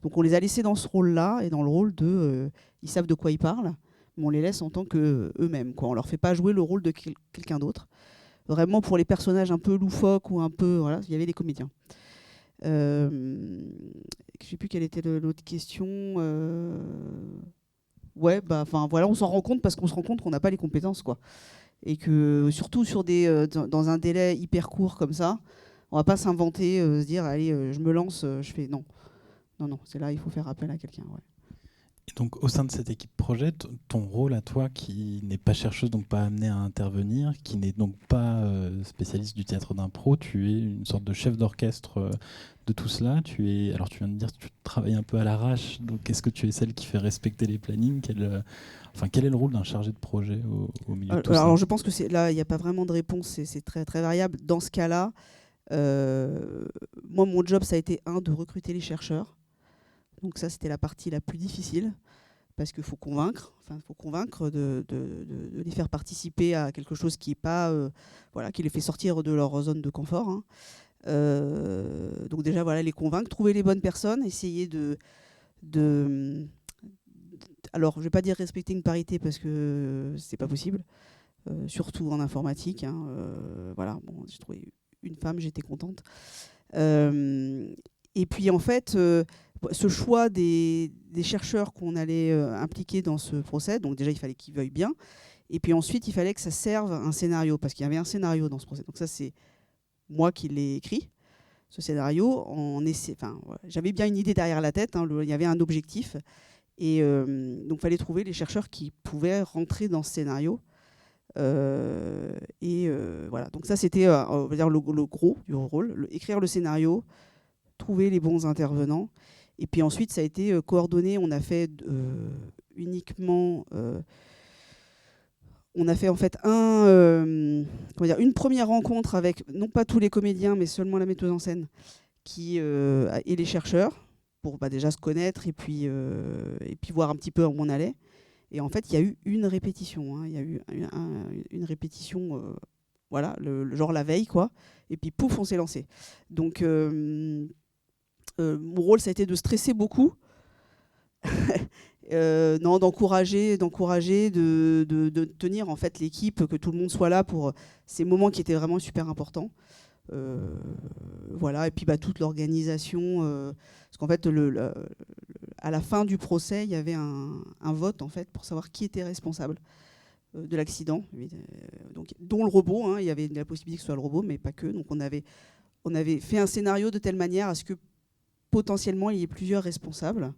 Donc on les a laissés dans ce rôle-là et dans le rôle de... ils savent de quoi ils parlent, mais on les laisse en tant qu'eux-mêmes. On ne leur fait pas jouer le rôle de quelqu'un d'autre. Vraiment pour les personnages un peu loufoques ou un peu... Voilà, il y avait des comédiens. Je ne sais plus quelle était l'autre question. Ouais, voilà, on s'en rend compte parce qu'on se rend compte qu'on n'a pas les compétences, quoi. Et que surtout dans un délai hyper court comme ça, on va pas s'inventer, se dire allez, je me lance, je fais non, c'est là il faut faire appel à quelqu'un. Ouais. Et donc au sein de cette équipe projet, ton rôle à toi, qui n'est pas chercheuse, donc pas amenée à intervenir, qui n'est donc pas spécialiste du théâtre d'impro, tu es une sorte de chef d'orchestre de tout cela. Alors tu viens de dire que tu travailles un peu à l'arrache, donc est-ce que tu es celle qui fait respecter les plannings? Quel est le rôle d'un chargé de projet au milieu de tout ça? Alors je pense que là il n'y a pas vraiment de réponse, c'est très très variable. Dans ce cas-là, moi mon job ça a été de recruter les chercheurs. Donc ça, c'était la partie la plus difficile, parce qu'il faut convaincre de les faire participer à quelque chose qui est pas, qui les fait sortir de leur zone de confort. Hein. Donc déjà, voilà, les convaincre, trouver les bonnes personnes, essayer alors, je ne vais pas dire respecter une parité, parce que c'est pas possible, surtout en informatique. Hein. Voilà, bon, j'ai trouvé une femme, j'étais contente. Et puis, en fait... ce choix des chercheurs qu'on allait impliquer dans ce procès, donc déjà il fallait qu'ils veuillent bien, et puis ensuite il fallait que ça serve un scénario, parce qu'il y avait un scénario dans ce procès. Donc ça c'est moi qui l'ai écrit, ce scénario. J'avais bien une idée derrière la tête, hein, il y avait un objectif, et donc il fallait trouver les chercheurs qui pouvaient rentrer dans ce scénario. Voilà, donc ça c'était on va dire le gros du rôle, écrire le scénario, trouver les bons intervenants. Et puis ensuite, ça a été coordonné. On a fait uniquement... on a fait en fait une première rencontre avec, non pas tous les comédiens, mais seulement la metteuse en scène et les chercheurs, pour déjà se connaître et puis voir un petit peu où on allait. Et en fait, il y a eu une répétition. Hein. Il y a eu une répétition, genre la veille, quoi. Et puis pouf, on s'est lancé. Donc... mon rôle, ça a été de stresser beaucoup, d'encourager, de tenir en fait l'équipe, que tout le monde soit là pour ces moments qui étaient vraiment super importants. Voilà, et puis toute l'organisation, parce qu'en fait, à la fin du procès, il y avait un vote en fait pour savoir qui était responsable de l'accident, dont le robot. Hein, il y avait la possibilité que ce soit le robot, mais pas que. Donc on avait fait un scénario de telle manière à ce que potentiellement il y ait plusieurs responsables,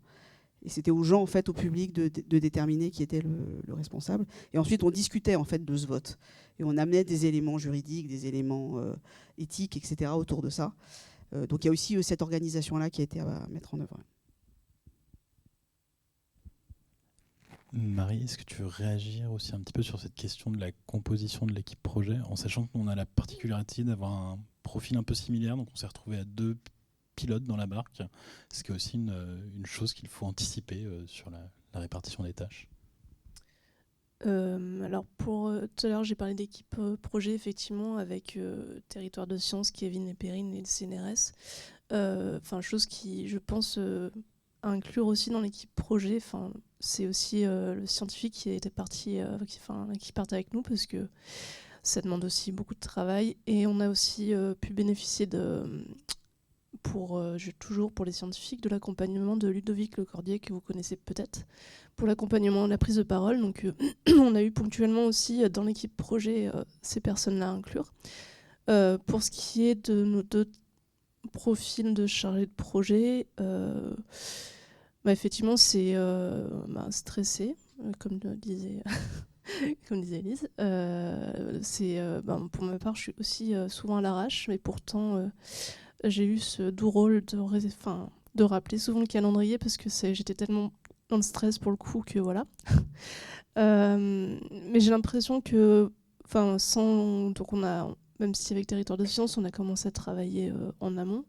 et c'était aux gens, en fait, au public de déterminer qui était le responsable. Et ensuite on discutait en fait de ce vote, et on amenait des éléments juridiques, des éléments éthiques, etc. autour de ça. Donc il y a aussi cette organisation là qui a été à mettre en œuvre. Marie, est-ce que tu veux réagir aussi un petit peu sur cette question de la composition de l'équipe projet, en sachant qu'on a la particularité d'avoir un profil un peu similaire, donc on s'est retrouvé à 2 pilote dans la barque, ce qui est aussi une chose qu'il faut anticiper sur la répartition des tâches. Alors tout à l'heure j'ai parlé d'équipe projet, effectivement, avec Territoire de Sciences, Kevin et Perrine et le CNRS. Chose qui, je pense, à inclure aussi dans l'équipe projet. C'est aussi le scientifique qui partait avec nous, parce que ça demande aussi beaucoup de travail, et on a aussi pu bénéficier toujours pour les scientifiques, de l'accompagnement de Ludovic Lecordier, que vous connaissez peut-être, pour l'accompagnement de la prise de parole. Donc on a eu ponctuellement aussi dans l'équipe projet ces personnes-là à inclure. Pour ce qui est de nos 2 profils de chargés de projet, effectivement c'est stressé, comme disait Elise. Pour ma part, je suis aussi souvent à l'arrache, mais pourtant j'ai eu ce doux rôle de rappeler souvent le calendrier, parce que j'étais tellement dans le stress pour le coup que voilà. Mais j'ai l'impression que, donc même si avec Territoire de Sciences, on a commencé à travailler en amont,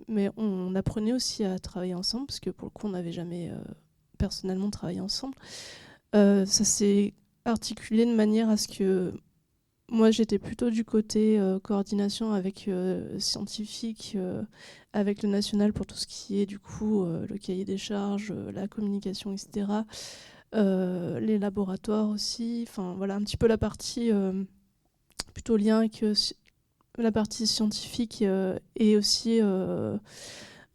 mais on apprenait aussi à travailler ensemble, parce que pour le coup, on n'avait jamais personnellement travaillé ensemble. Ça s'est articulé de manière à ce que moi, j'étais plutôt du côté coordination avec scientifiques, avec le national pour tout ce qui est du coup le cahier des charges, la communication, etc. Les laboratoires aussi. Enfin voilà, un petit peu la partie plutôt lien avec la partie scientifique et aussi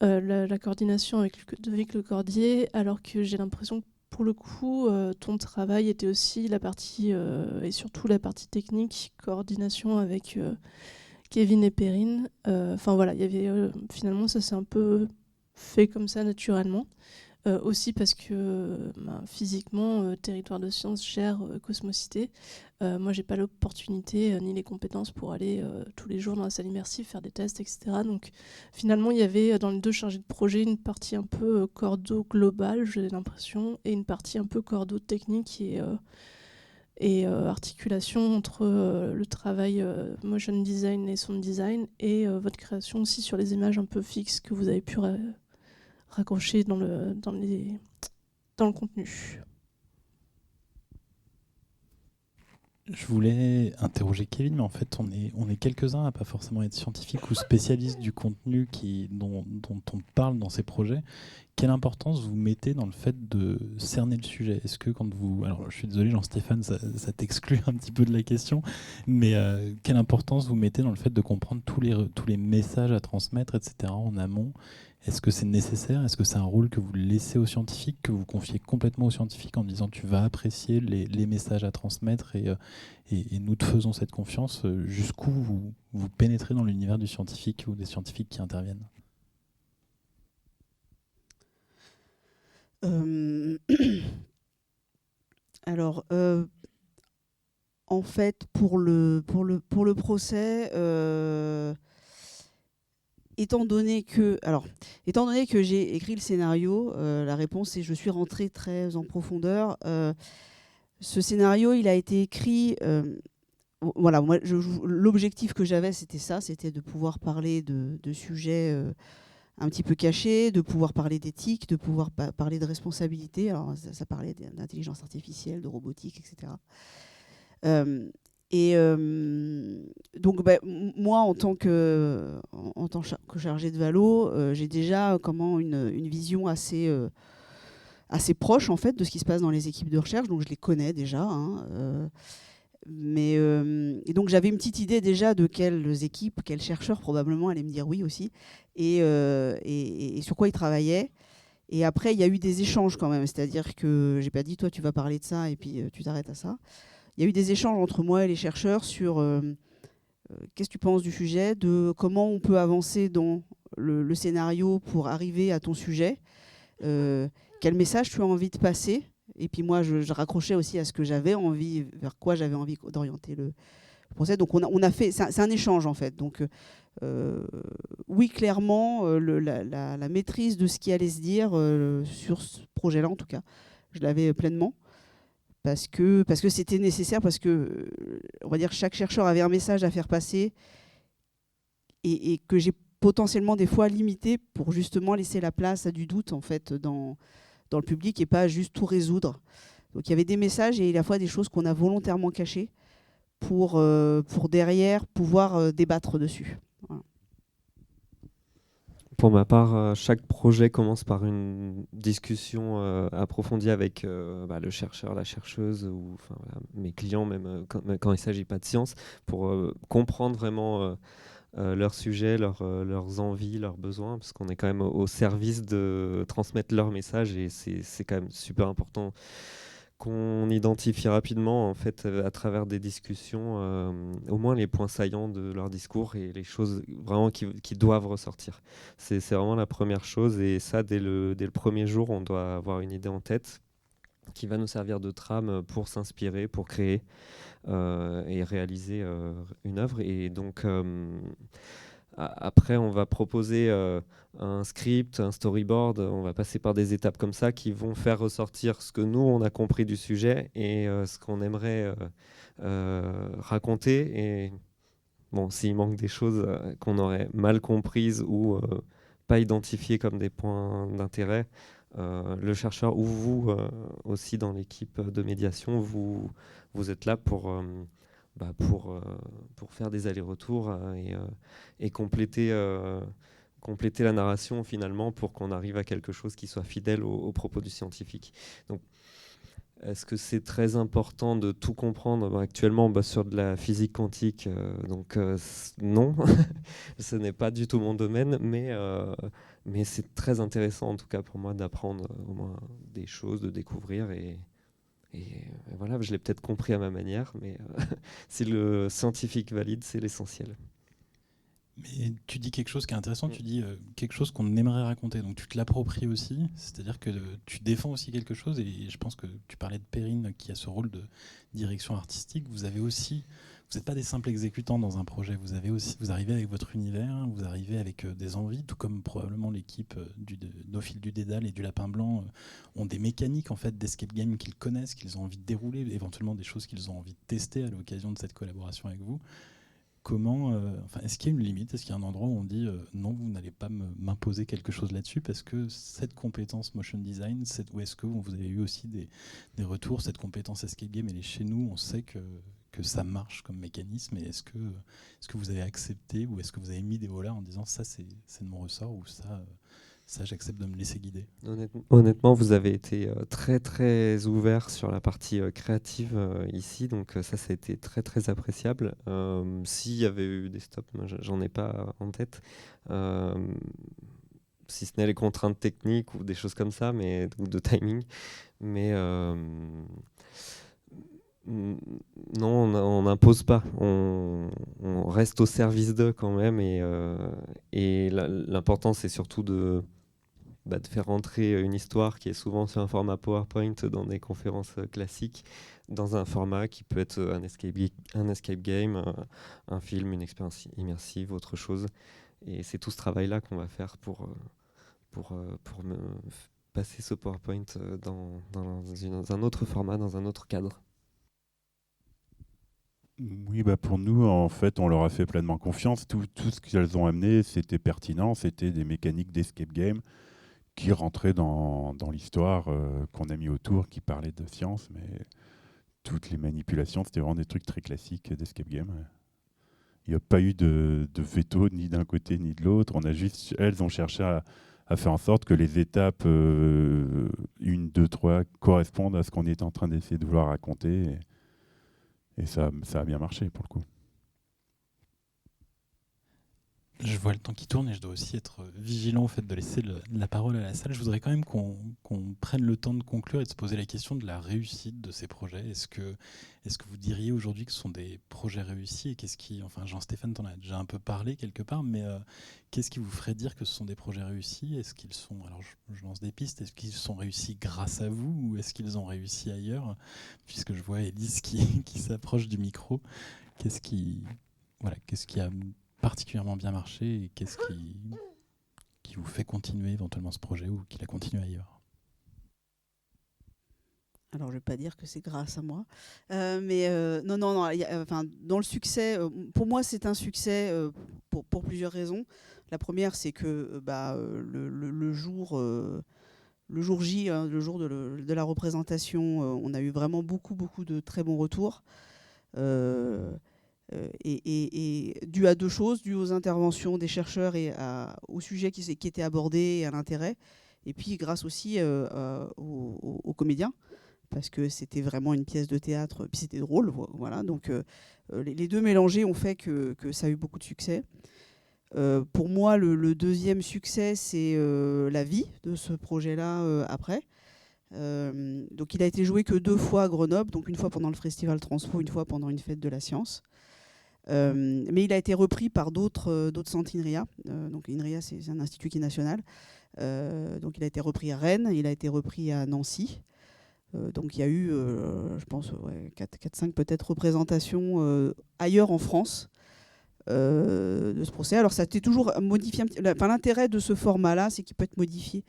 la coordination avec le cordier, alors que j'ai l'impression que pour le coup, ton travail était aussi la partie, et surtout la partie technique, coordination avec Kevin et Perrine. Enfin voilà, il y avait finalement ça s'est un peu fait comme ça naturellement. Aussi parce que physiquement, Territoire de Sciences gère Cosmocité. Moi, j'ai pas l'opportunité ni les compétences pour aller tous les jours dans la salle immersive, faire des tests, etc. Donc finalement, il y avait dans les deux chargés de projet une partie un peu cordeau global, j'ai l'impression, et une partie un peu cordeau technique et articulation entre le travail motion design et sound design et votre création aussi sur les images un peu fixes que vous avez pu raccrocher dans le contenu. Je voulais interroger Kevin, mais en fait, on est quelques-uns à pas forcément être scientifiques ou spécialistes du contenu dont on parle dans ces projets. Quelle importance vous mettez dans le fait de cerner le sujet? Est-ce que quand vous... Alors, je suis désolé, Jean-Stéphane, ça t'exclut un petit peu de la question, mais quelle importance vous mettez dans le fait de comprendre tous les messages à transmettre, etc., en amont? Est-ce que c'est nécessaire? Est-ce que c'est un rôle que vous laissez aux scientifiques, que vous confiez complètement aux scientifiques en disant tu vas apprécier les messages à transmettre et nous te faisons cette confiance? Jusqu'où vous pénétrez dans l'univers du scientifique ou des scientifiques qui interviennent? Alors, en fait, pour le procès, étant donné que j'ai écrit le scénario, la réponse est je suis rentrée très en profondeur. Ce scénario, il a été écrit. Voilà, moi, l'objectif que j'avais, c'était ça, c'était de pouvoir parler de sujets un petit peu cachés, de pouvoir parler d'éthique, de pouvoir parler de responsabilité. Alors, ça parlait d'intelligence artificielle, de robotique, etc. Donc, moi, en tant que chargé de Valo, j'ai déjà une vision assez proche en fait de ce qui se passe dans les équipes de recherche. Donc, je les connais déjà. Et donc j'avais une petite idée déjà de quelles équipes, quels chercheurs probablement allaient me dire oui aussi, et sur quoi ils travaillaient. Et après, il y a eu des échanges quand même, c'est-à-dire que j'ai pas dit toi tu vas parler de ça et puis tu t'arrêtes à ça. Il y a eu des échanges entre moi et les chercheurs sur qu'est-ce que tu penses du sujet, de comment on peut avancer dans le scénario pour arriver à ton sujet, quel message tu as envie de passer. Et puis moi, je raccrochais aussi à ce que j'avais envie, vers quoi j'avais envie d'orienter le procès. Donc on a fait, c'est un échange en fait. Donc oui, clairement, la maîtrise de ce qui allait se dire sur ce projet-là, en tout cas, je l'avais pleinement. Parce que c'était nécessaire, parce que, on va dire, chaque chercheur avait un message à faire passer et que j'ai potentiellement des fois limité pour justement laisser la place à du doute en fait dans le public et pas juste tout résoudre. Donc il y avait des messages et à la fois des choses qu'on a volontairement cachées pour derrière pouvoir débattre dessus. Voilà. Pour ma part, chaque projet commence par une discussion approfondie avec le chercheur, la chercheuse, ou mes clients, même quand il ne s'agit pas de science, pour comprendre vraiment leurs sujets, leurs envies, leurs besoins, parce qu'on est quand même au service de transmettre leur message, et c'est quand même super important qu'on identifie rapidement en fait à travers des discussions au moins les points saillants de leur discours et les choses vraiment qui doivent ressortir. C'est vraiment la première chose, et ça dès le premier jour on doit avoir une idée en tête qui va nous servir de trame pour s'inspirer, pour créer et réaliser une œuvre. Et donc après on va proposer un script, un storyboard, on va passer par des étapes comme ça qui vont faire ressortir ce que nous on a compris du sujet et ce qu'on aimerait raconter. Et bon, s'il manque des choses qu'on aurait mal comprises ou pas identifiées comme des points d'intérêt, le chercheur ou vous aussi dans l'équipe de médiation, vous êtes là pour pour faire des allers-retours et compléter la narration finalement pour qu'on arrive à quelque chose qui soit fidèle aux propos du scientifique. Donc, est-ce que c'est très important de tout comprendre actuellement sur de la physique quantique? Non, ce n'est pas du tout mon domaine, mais c'est très intéressant en tout cas pour moi d'apprendre au moins des choses, de découvrir et voilà, je l'ai peut-être compris à ma manière, mais si le scientifique valide, c'est l'essentiel. Mais tu dis quelque chose qui est intéressant, tu dis quelque chose qu'on aimerait raconter, donc tu te l'appropries aussi, c'est-à-dire que tu défends aussi quelque chose, et je pense que tu parlais de Perrine qui a ce rôle de direction artistique, vous n'êtes pas des simples exécutants dans un projet, vous arrivez avec votre univers, vous arrivez avec des envies, tout comme probablement l'équipe d'Au fil du Dédale et du Lapin Blanc ont des mécaniques en fait d'escape game qu'ils connaissent, qu'ils ont envie de dérouler, éventuellement des choses qu'ils ont envie de tester à l'occasion de cette collaboration avec vous. Comment, est-ce qu'il y a une limite? Est-ce qu'il y a un endroit où on dit non, vous n'allez pas m'imposer quelque chose là-dessus parce que cette compétence motion design, ou est-ce que vous avez eu aussi des retours, cette compétence escape game, elle est chez nous, on sait que ça marche comme mécanisme, et est-ce que vous avez accepté ou est-ce que vous avez mis des volets en disant ça c'est de mon ressort, ou ça j'accepte de me laisser guider? Honnêtement, vous avez été très très ouvert sur la partie créative ici, donc ça a été très très appréciable. S'il y avait eu des stops, moi, j'en ai pas en tête, si ce n'est les contraintes techniques ou des choses comme ça, ou de timing, mais non, on n'impose pas, on reste au service d'eux quand même, et l'important c'est surtout de faire rentrer une histoire qui est souvent sur un format PowerPoint dans des conférences classiques, dans un format qui peut être un escape game, un film, une expérience immersive, autre chose. Et c'est tout ce travail-là qu'on va faire pour passer ce PowerPoint dans un autre format, dans un autre cadre. Oui, pour nous, en fait, on leur a fait pleinement confiance. Tout ce qu'elles ont amené, c'était pertinent. C'était des mécaniques d'escape game qui rentraient dans l'histoire qu'on a mis autour, qui parlait de science, mais toutes les manipulations, c'était vraiment des trucs très classiques d'escape game. Il n'y a pas eu de veto ni d'un côté ni de l'autre. Elles ont cherché à faire en sorte que les étapes 1, 2, 3 correspondent à ce qu'on est en train d'essayer de vouloir raconter. Et ça a bien marché pour le coup. Je vois le temps qui tourne et je dois aussi être vigilant au fait de laisser la parole à la salle. Je voudrais quand même qu'on prenne le temps de conclure et de se poser la question de la réussite de ces projets. Est-ce que vous diriez aujourd'hui que ce sont des projets réussis, et qu'est-ce qui, Jean-Stéphane, t'en as déjà un peu parlé quelque part, mais qu'est-ce qui vous ferait dire que ce sont des projets réussis? Est-ce qu'ils sont, alors je lance des pistes, est-ce qu'ils sont réussis grâce à vous, ou est-ce qu'ils ont réussi ailleurs? Puisque je vois Élise qui s'approche du micro. Qu'est-ce qui a particulièrement bien marché, et qu'est-ce qui vous fait continuer éventuellement ce projet, ou qui l'a continué ailleurs? Alors, je ne vais pas dire que c'est grâce à moi, mais non, dans le succès, pour moi, c'est un succès pour plusieurs raisons. La première, c'est que le jour J, le jour de la représentation, on a eu vraiment beaucoup de très bons retours. Et dû à deux choses, dû aux interventions des chercheurs et au sujet qui était abordé et à l'intérêt, et puis grâce aussi aux comédiens, parce que c'était vraiment une pièce de théâtre, puis c'était drôle, voilà. Donc les deux mélangés ont fait que ça a eu beaucoup de succès. Pour moi, le deuxième succès, c'est la vie de ce projet-là après. Donc il a été joué que 2 fois à Grenoble, donc une fois pendant le festival Transfo, une fois pendant une fête de la science. Mais il a été repris par d'autres centres INRIA. Donc INRIA, c'est un institut qui est national. Donc il a été repris à Rennes, il a été repris à Nancy. Donc il y a eu, je pense, 4-5 peut-être représentations ailleurs en France de ce procès. Alors ça a été toujours modifié. L'intérêt de ce format-là, c'est qu'il peut être modifié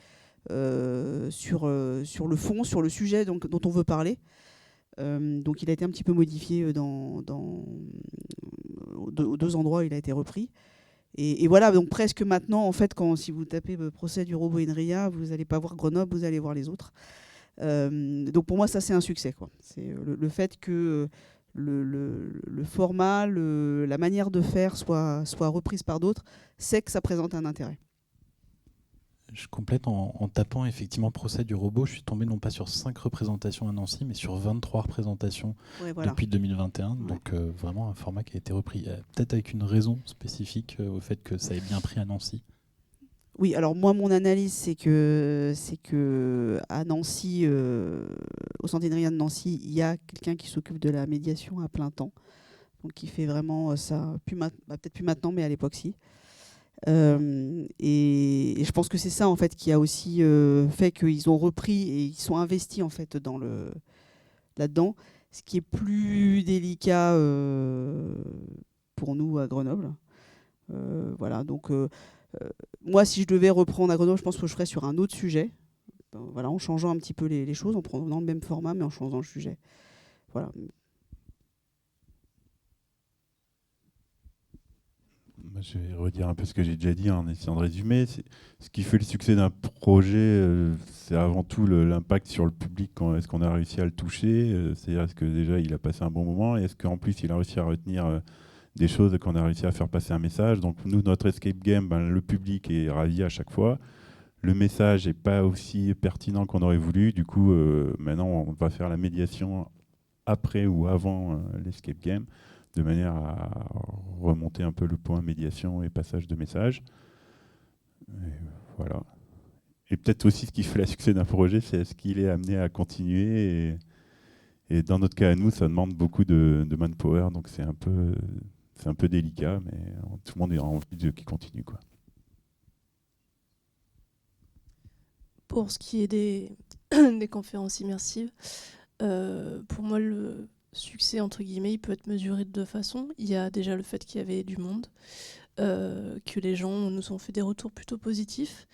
sur le fond, sur le sujet dont on veut parler. Donc il a été un petit peu modifié aux 2 endroits où il a été repris. Et voilà, donc presque maintenant, en fait, si vous tapez le procès du robot INRIA, vous n'allez pas voir Grenoble, vous allez voir les autres. Donc pour moi, ça c'est un succès, quoi. C'est le fait que le format, la manière de faire soit reprise par d'autres, c'est que ça présente un intérêt. Je complète en tapant effectivement Procès du robot. Je suis tombé non pas sur 5 représentations à Nancy, mais sur 23 représentations depuis 2021. Ouais. Donc vraiment un format qui a été repris, peut-être avec une raison spécifique au fait que ça ait bien pris à Nancy. Oui, alors moi, mon analyse, c'est que à Nancy, au Centre Indrien de Nancy, il y a quelqu'un qui s'occupe de la médiation à plein temps. Donc qui fait vraiment ça, peut-être plus maintenant, mais à l'époque, si. Et je pense que c'est ça en fait qui a aussi fait qu'ils ont repris et ils sont investis en fait là-dedans, ce qui est plus délicat pour nous à Grenoble. Voilà, donc moi si je devais reprendre à Grenoble, je pense que je ferais sur un autre sujet, voilà, en changeant un petit peu les choses, en prenant le même format mais en changeant le sujet. Voilà. Je vais redire un peu ce que j'ai déjà dit en essayant de résumer. Ce qui fait le succès d'un projet, c'est avant tout l'impact sur le public. Est-ce qu'on a réussi à le toucher, c'est-à-dire est-ce que déjà il a passé un bon moment et est-ce qu'en plus il a réussi à retenir des choses et qu'on a réussi à faire passer un message. Donc nous, notre escape game, le public est ravi à chaque fois. Le message n'est pas aussi pertinent qu'on aurait voulu. Du coup, maintenant on va faire la médiation après ou avant l'escape game, de manière à remonter un peu le point médiation et passage de message. Et voilà. Et peut-être aussi ce qui fait le succès d'un projet, c'est est-ce qu'il est amené à continuer. Et dans notre cas à nous, ça demande beaucoup de manpower, donc c'est un peu délicat, mais tout le monde a envie qu'il continue, quoi. Pour ce qui est des conférences immersives, pour moi, le succès, entre guillemets, il peut être mesuré de 2 façons. Il y a déjà le fait qu'il y avait du monde, que les gens nous ont fait des retours plutôt positifs.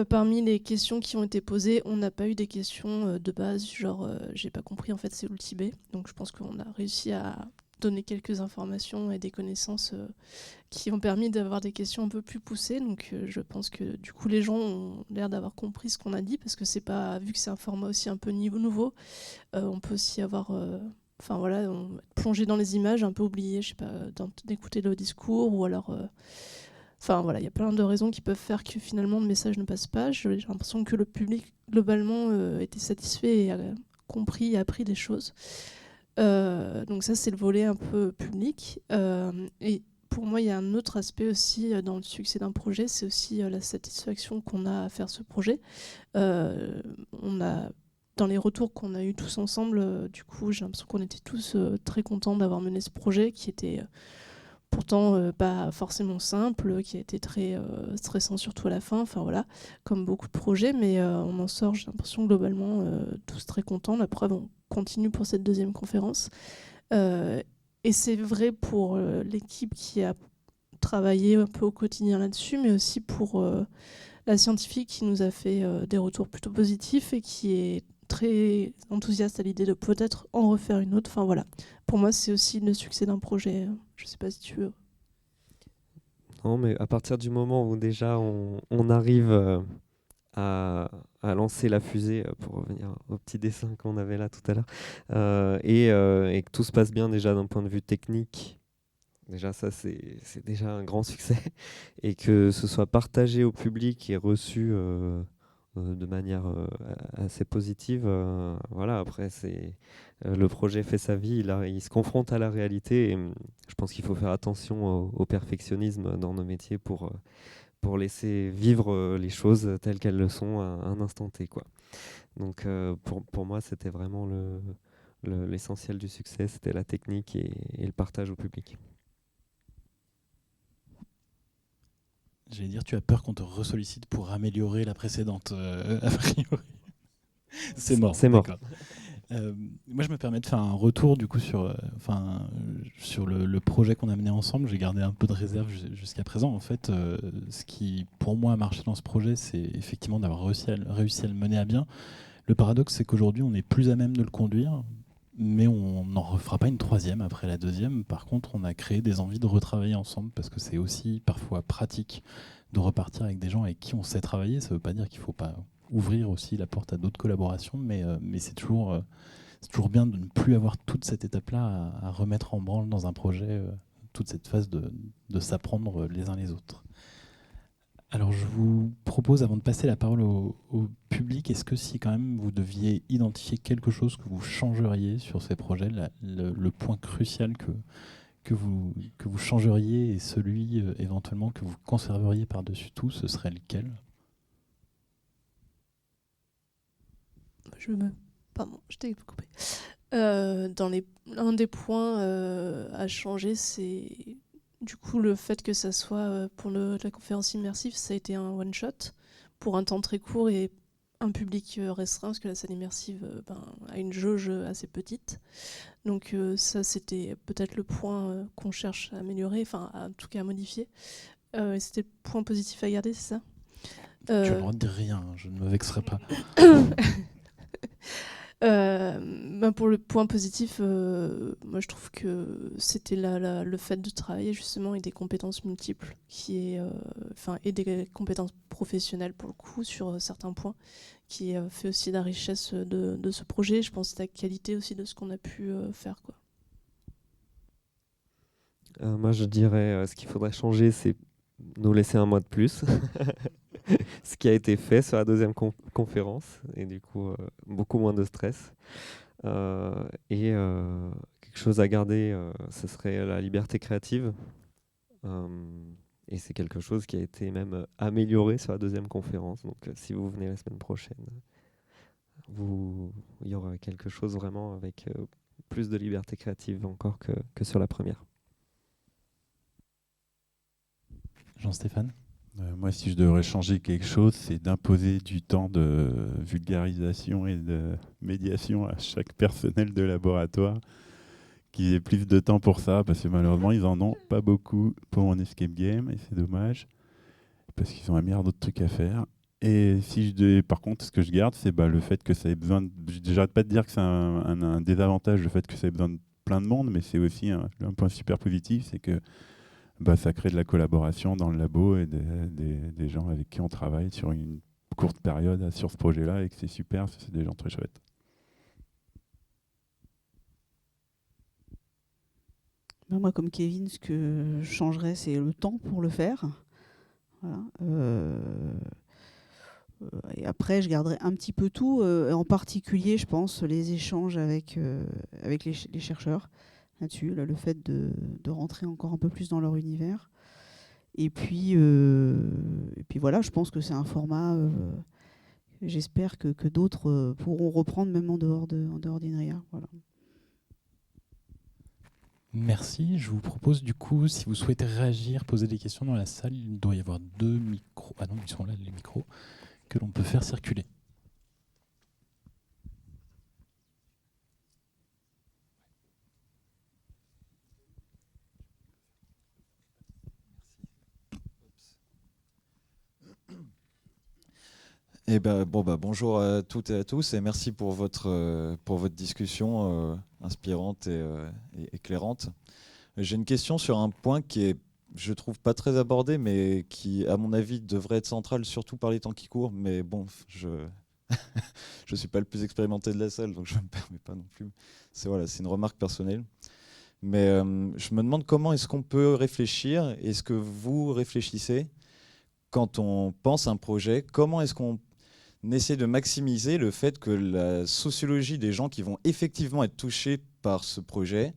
Parmi les questions qui ont été posées, on n'a pas eu des questions de base, genre j'ai pas compris, en fait c'est l'outil B. Donc je pense qu'on a réussi à donner quelques informations et des connaissances qui ont permis d'avoir des questions un peu plus poussées. Donc je pense que du coup les gens ont l'air d'avoir compris ce qu'on a dit, parce que c'est pas, vu que c'est un format aussi un peu nouveau, on peut aussi avoir enfin voilà, plonger dans les images, un peu oublier, je sais pas, d'écouter le discours, ou alors enfin voilà, il y a plein de raisons qui peuvent faire que finalement le message ne passe pas. J'ai l'impression que le public globalement était satisfait et a compris et appris des choses. Donc ça, c'est le volet un peu public. Et pour moi, il y a un autre aspect aussi dans le succès d'un projet, c'est aussi la satisfaction qu'on a à faire ce projet. On a, dans les retours qu'on a eu tous ensemble, du coup, j'ai l'impression qu'on était tous très contents d'avoir mené ce projet qui était pourtant pas forcément simple, qui a été très stressant, surtout à la fin, enfin voilà, comme beaucoup de projets, mais on en sort, j'ai l'impression, globalement tous très contents. La preuve, on continue pour cette 2e conférence. Et c'est vrai pour l'équipe qui a travaillé un peu au quotidien là-dessus, mais aussi pour la scientifique qui nous a fait des retours plutôt positifs et qui est très enthousiaste à l'idée de peut-être en refaire une autre. Enfin voilà, pour moi c'est aussi le succès d'un projet. Je sais pas si tu veux. Non, mais à partir du moment où déjà on arrive à lancer la fusée, pour revenir au petit dessin qu'on avait là tout à l'heure, et que tout se passe bien déjà d'un point de vue technique, déjà ça c'est déjà un grand succès, et que ce soit partagé au public et reçu de manière assez positive. Voilà, après le projet fait sa vie, il se confronte à la réalité, et je pense qu'il faut faire attention au perfectionnisme dans nos métiers pour laisser vivre les choses telles qu'elles le sont à un instant T, quoi. Donc pour moi, c'était vraiment l'essentiel du succès, c'était la technique et le partage au public. J'allais dire, tu as peur qu'on te ressollicite pour améliorer la précédente, a priori. C'est mort. C'est mort. Moi, je me permets de faire un retour du coup sur le projet qu'on a mené ensemble. J'ai gardé un peu de réserve jusqu'à présent. En fait, ce qui pour moi a marché dans ce projet, c'est effectivement d'avoir réussi à le mener à bien. Le paradoxe, c'est qu'aujourd'hui, on est plus à même de le conduire, mais on n'en refera pas une 3e après la 2e. Par contre, on a créé des envies de retravailler ensemble, parce que c'est aussi parfois pratique de repartir avec des gens avec qui on sait travailler. Ça ne veut pas dire qu'il ne faut pas ouvrir aussi la porte à d'autres collaborations, mais c'est toujours c'est toujours bien de ne plus avoir toute cette étape-là à remettre en branle dans un projet, toute cette phase de s'apprendre les uns les autres. Alors je vous propose, avant de passer la parole au public, est-ce que si quand même vous deviez identifier quelque chose que vous changeriez sur ces projets, le point crucial que vous changeriez et celui éventuellement que vous conserveriez par-dessus tout, ce serait lequel ? Pardon, je t'ai coupé. Un des points à changer, c'est du coup le fait que ça soit pour la conférence immersive, ça a été un one-shot pour un temps très court et un public restreint, parce que la salle immersive a une jauge assez petite. Donc ça, c'était peut-être le point qu'on cherche à améliorer, enfin en tout cas à modifier. C'était le point positif à garder, c'est ça ? Tu as le droit de dire rien, je ne me vexerai pas. Pour le point positif, moi je trouve que c'était le fait de travailler justement avec des compétences multiples, et des compétences professionnelles pour le coup sur certains points, qui fait aussi la richesse de ce projet. Je pense que c'est la qualité aussi de ce qu'on a pu faire, quoi. Moi je dirais ce qu'il faudrait changer, c'est nous laisser un mois de plus. Ce qui a été fait sur la deuxième conférence, et du coup beaucoup moins de stress. Quelque chose à garder, ce serait la liberté créative. Et c'est quelque chose qui a été même amélioré sur la deuxième conférence. Donc si vous venez la semaine prochaine, il y aura quelque chose vraiment avec plus de liberté créative encore que sur la première. Jean-Stéphane ? Moi, si je devrais changer quelque chose, c'est d'imposer du temps de vulgarisation et de médiation à chaque personnel de laboratoire, qu'ils aient plus de temps pour ça, parce que malheureusement, ils en ont pas beaucoup pour un escape game, et c'est dommage, parce qu'ils ont un milliard d'autres trucs à faire. Et par contre, ce que je garde, c'est le fait que ça ait besoin j'arrête pas de dire que c'est un désavantage, le fait que ça ait besoin de plein de monde, mais c'est aussi un point super positif, c'est que ça crée de la collaboration dans le labo et des gens avec qui on travaille sur une courte période sur ce projet-là, et que c'est super, c'est des gens très chouettes. Moi, comme Kevin, ce que je changerais, c'est le temps pour le faire. Voilà. Et après, je garderai un petit peu tout, en particulier, je pense, les échanges avec les chercheurs là-dessus, le fait de rentrer encore un peu plus dans leur univers. Et puis voilà, je pense que c'est un format, j'espère que d'autres pourront reprendre, même en dehors d'INRIA. Voilà. Merci. Je vous propose du coup, si vous souhaitez réagir, poser des questions dans la salle, il doit y avoir 2 micros. Ah non, ils sont là, les micros, que l'on peut faire circuler. Bonjour à toutes et à tous, et merci pour votre discussion inspirante et éclairante. J'ai une question sur un point qui est, je trouve, pas très abordé, mais qui, à mon avis, devrait être central, surtout par les temps qui courent. Mais bon, je ne suis pas le plus expérimenté de la salle, donc je ne me permets pas non plus. C'est une remarque personnelle. Mais je me demande comment est-ce qu'on peut réfléchir, est-ce que vous réfléchissez quand on pense à un projet, comment est-ce qu'on essaie de maximiser le fait que la sociologie des gens qui vont effectivement être touchés par ce projet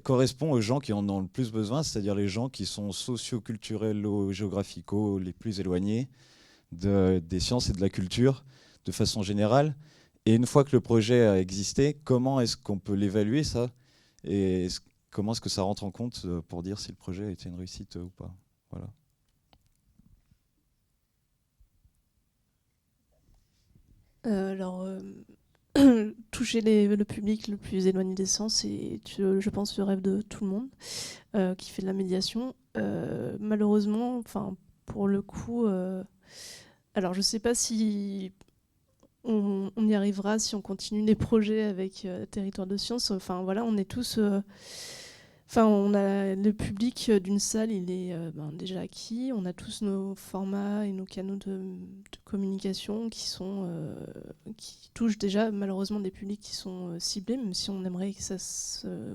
correspond aux gens qui en ont le plus besoin, c'est-à-dire les gens qui sont socio-culturels ou géographico les plus éloignés des sciences et de la culture de façon générale. Et une fois que le projet a existé, comment est-ce qu'on peut l'évaluer, ça ? Et comment est-ce que ça rentre en compte pour dire si le projet a été une réussite ou pas ? Voilà. Toucher le public le plus éloigné des sens, c'est, je pense, le rêve de tout le monde qui fait de la médiation. Malheureusement, pour le coup, alors je ne sais pas si on y arrivera si on continue les projets avec Territoire de Sciences. On est tous Enfin, on a le public d'une salle, il est déjà acquis. On a tous nos formats et nos canaux de communication qui touchent déjà malheureusement des publics qui sont ciblés, même si on aimerait que ça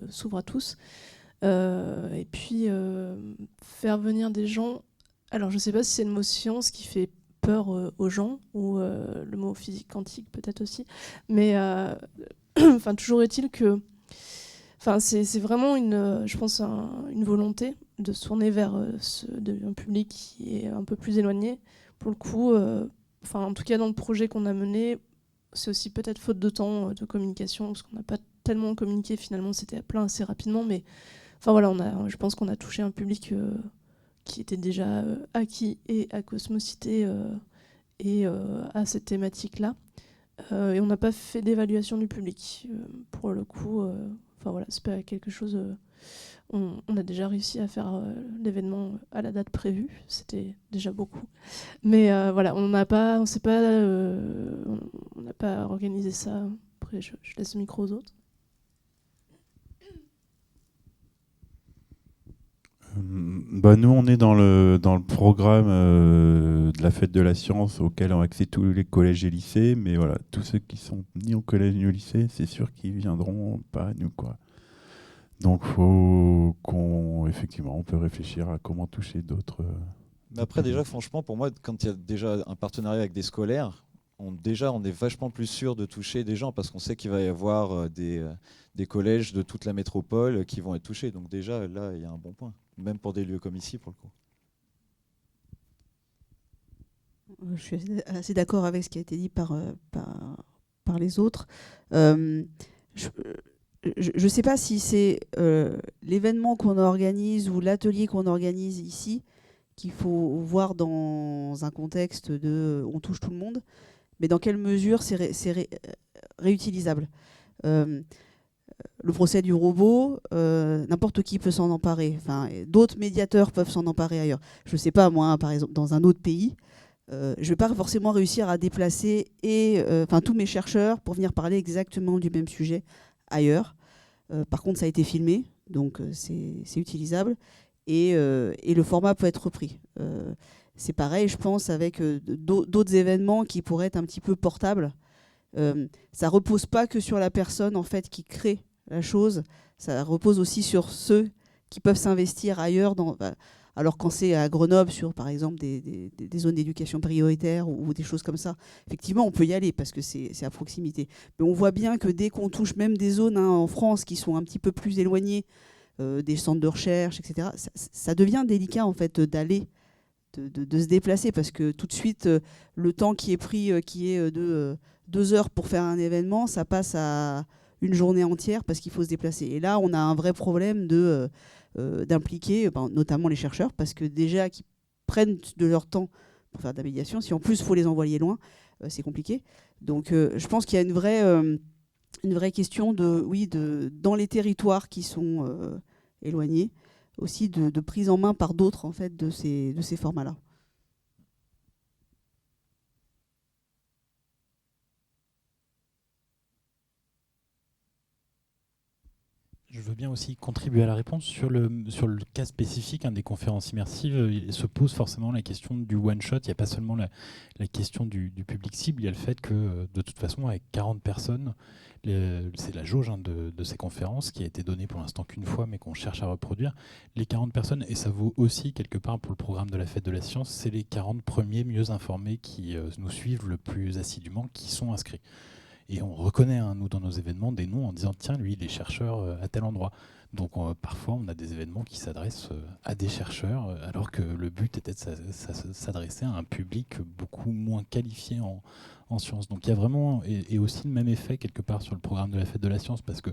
s'ouvre à tous. Et puis faire venir des gens. Alors, je ne sais pas si c'est le mot science qui fait peur aux gens ou le mot physique quantique peut-être aussi, mais enfin toujours est-il que. Enfin, c'est vraiment je pense, une volonté de se tourner vers un public qui est un peu plus éloigné. Pour le coup, en tout cas dans le projet qu'on a mené, c'est aussi peut-être faute de temps de communication, parce qu'on n'a pas tellement communiqué finalement, c'était à plein assez rapidement, mais enfin voilà, je pense qu'on a touché un public qui était déjà acquis et à Cosmocité et à cette thématique-là. Et on n'a pas fait d'évaluation du public. Pour le coup, enfin voilà, c'est pas quelque chose. On a déjà réussi à faire l'événement à la date prévue. C'était déjà beaucoup. Mais voilà, on n'a pas organisé ça. Après, je laisse le micro aux autres. Nous, on est dans le programme de la fête de la science auquel ont accès tous les collèges et lycées, mais voilà, tous ceux qui sont ni au collège ni au lycée, c'est sûr qu'ils viendront pas à nous, quoi. Donc, effectivement, on peut réfléchir à comment toucher d'autres. Mais après, déjà, franchement, pour moi, quand il y a déjà un partenariat avec des scolaires, on est vachement plus sûr de toucher des gens parce qu'on sait qu'il va y avoir des collèges de toute la métropole qui vont être touchés. Donc déjà, là, il y a un bon point. Même pour des lieux comme ici, pour le coup. Je suis assez d'accord avec ce qui a été dit par les autres. Je ne sais pas si c'est l'événement qu'on organise ou l'atelier qu'on organise ici qu'il faut voir dans un contexte de on touche tout le monde, mais dans quelle mesure c'est réutilisable. Le procès du robot, n'importe qui peut s'en emparer. Enfin, d'autres médiateurs peuvent s'en emparer ailleurs. Je ne sais pas, moi, par exemple, dans un autre pays, je ne vais pas forcément réussir à déplacer tous mes chercheurs pour venir parler exactement du même sujet ailleurs. Par contre, ça a été filmé, donc c'est utilisable. Et le format peut être repris. C'est pareil, je pense, avec d'autres événements qui pourraient être un petit peu portables. Ça repose pas que sur la personne en fait qui crée la chose, ça repose aussi sur ceux qui peuvent s'investir ailleurs. Alors quand c'est à Grenoble sur par exemple des zones d'éducation prioritaire ou des choses comme ça, effectivement on peut y aller parce que c'est à proximité. Mais on voit bien que dès qu'on touche même des zones en France qui sont un petit peu plus éloignées des centres de recherche, etc., ça devient délicat en fait d'aller, de se déplacer parce que tout de suite le temps qui est pris, qui est de 2 heures pour faire un événement, ça passe à une journée entière parce qu'il faut se déplacer. Et là, on a un vrai problème d'impliquer notamment les chercheurs parce que déjà qu'ils prennent de leur temps pour faire de la médiation, si en plus il faut les envoyer loin, c'est compliqué. Donc je pense qu'il y a une vraie question dans les territoires qui sont éloignés, aussi de prise en main par d'autres en fait, de ces formats-là. Je veux bien aussi contribuer à la réponse sur le cas spécifique des conférences immersives. Il se pose forcément la question du one-shot. Il n'y a pas seulement la question du public cible, il y a le fait que de toute façon, avec 40 personnes, c'est la jauge de ces conférences qui a été donnée pour l'instant qu'une fois, mais qu'on cherche à reproduire. Les 40 personnes, et ça vaut aussi quelque part pour le programme de la Fête de la Science, c'est les 40 premiers mieux informés qui nous suivent le plus assidûment, qui sont inscrits. Et on reconnaît, nous, dans nos événements, des noms en disant « Tiens, lui, il est chercheur à tel endroit ». Donc parfois, on a des événements qui s'adressent à des chercheurs, alors que le but était de s'adresser à un public beaucoup moins qualifié en sciences. Donc il y a vraiment, et aussi le même effet quelque part sur le programme de la Fête de la Science, parce que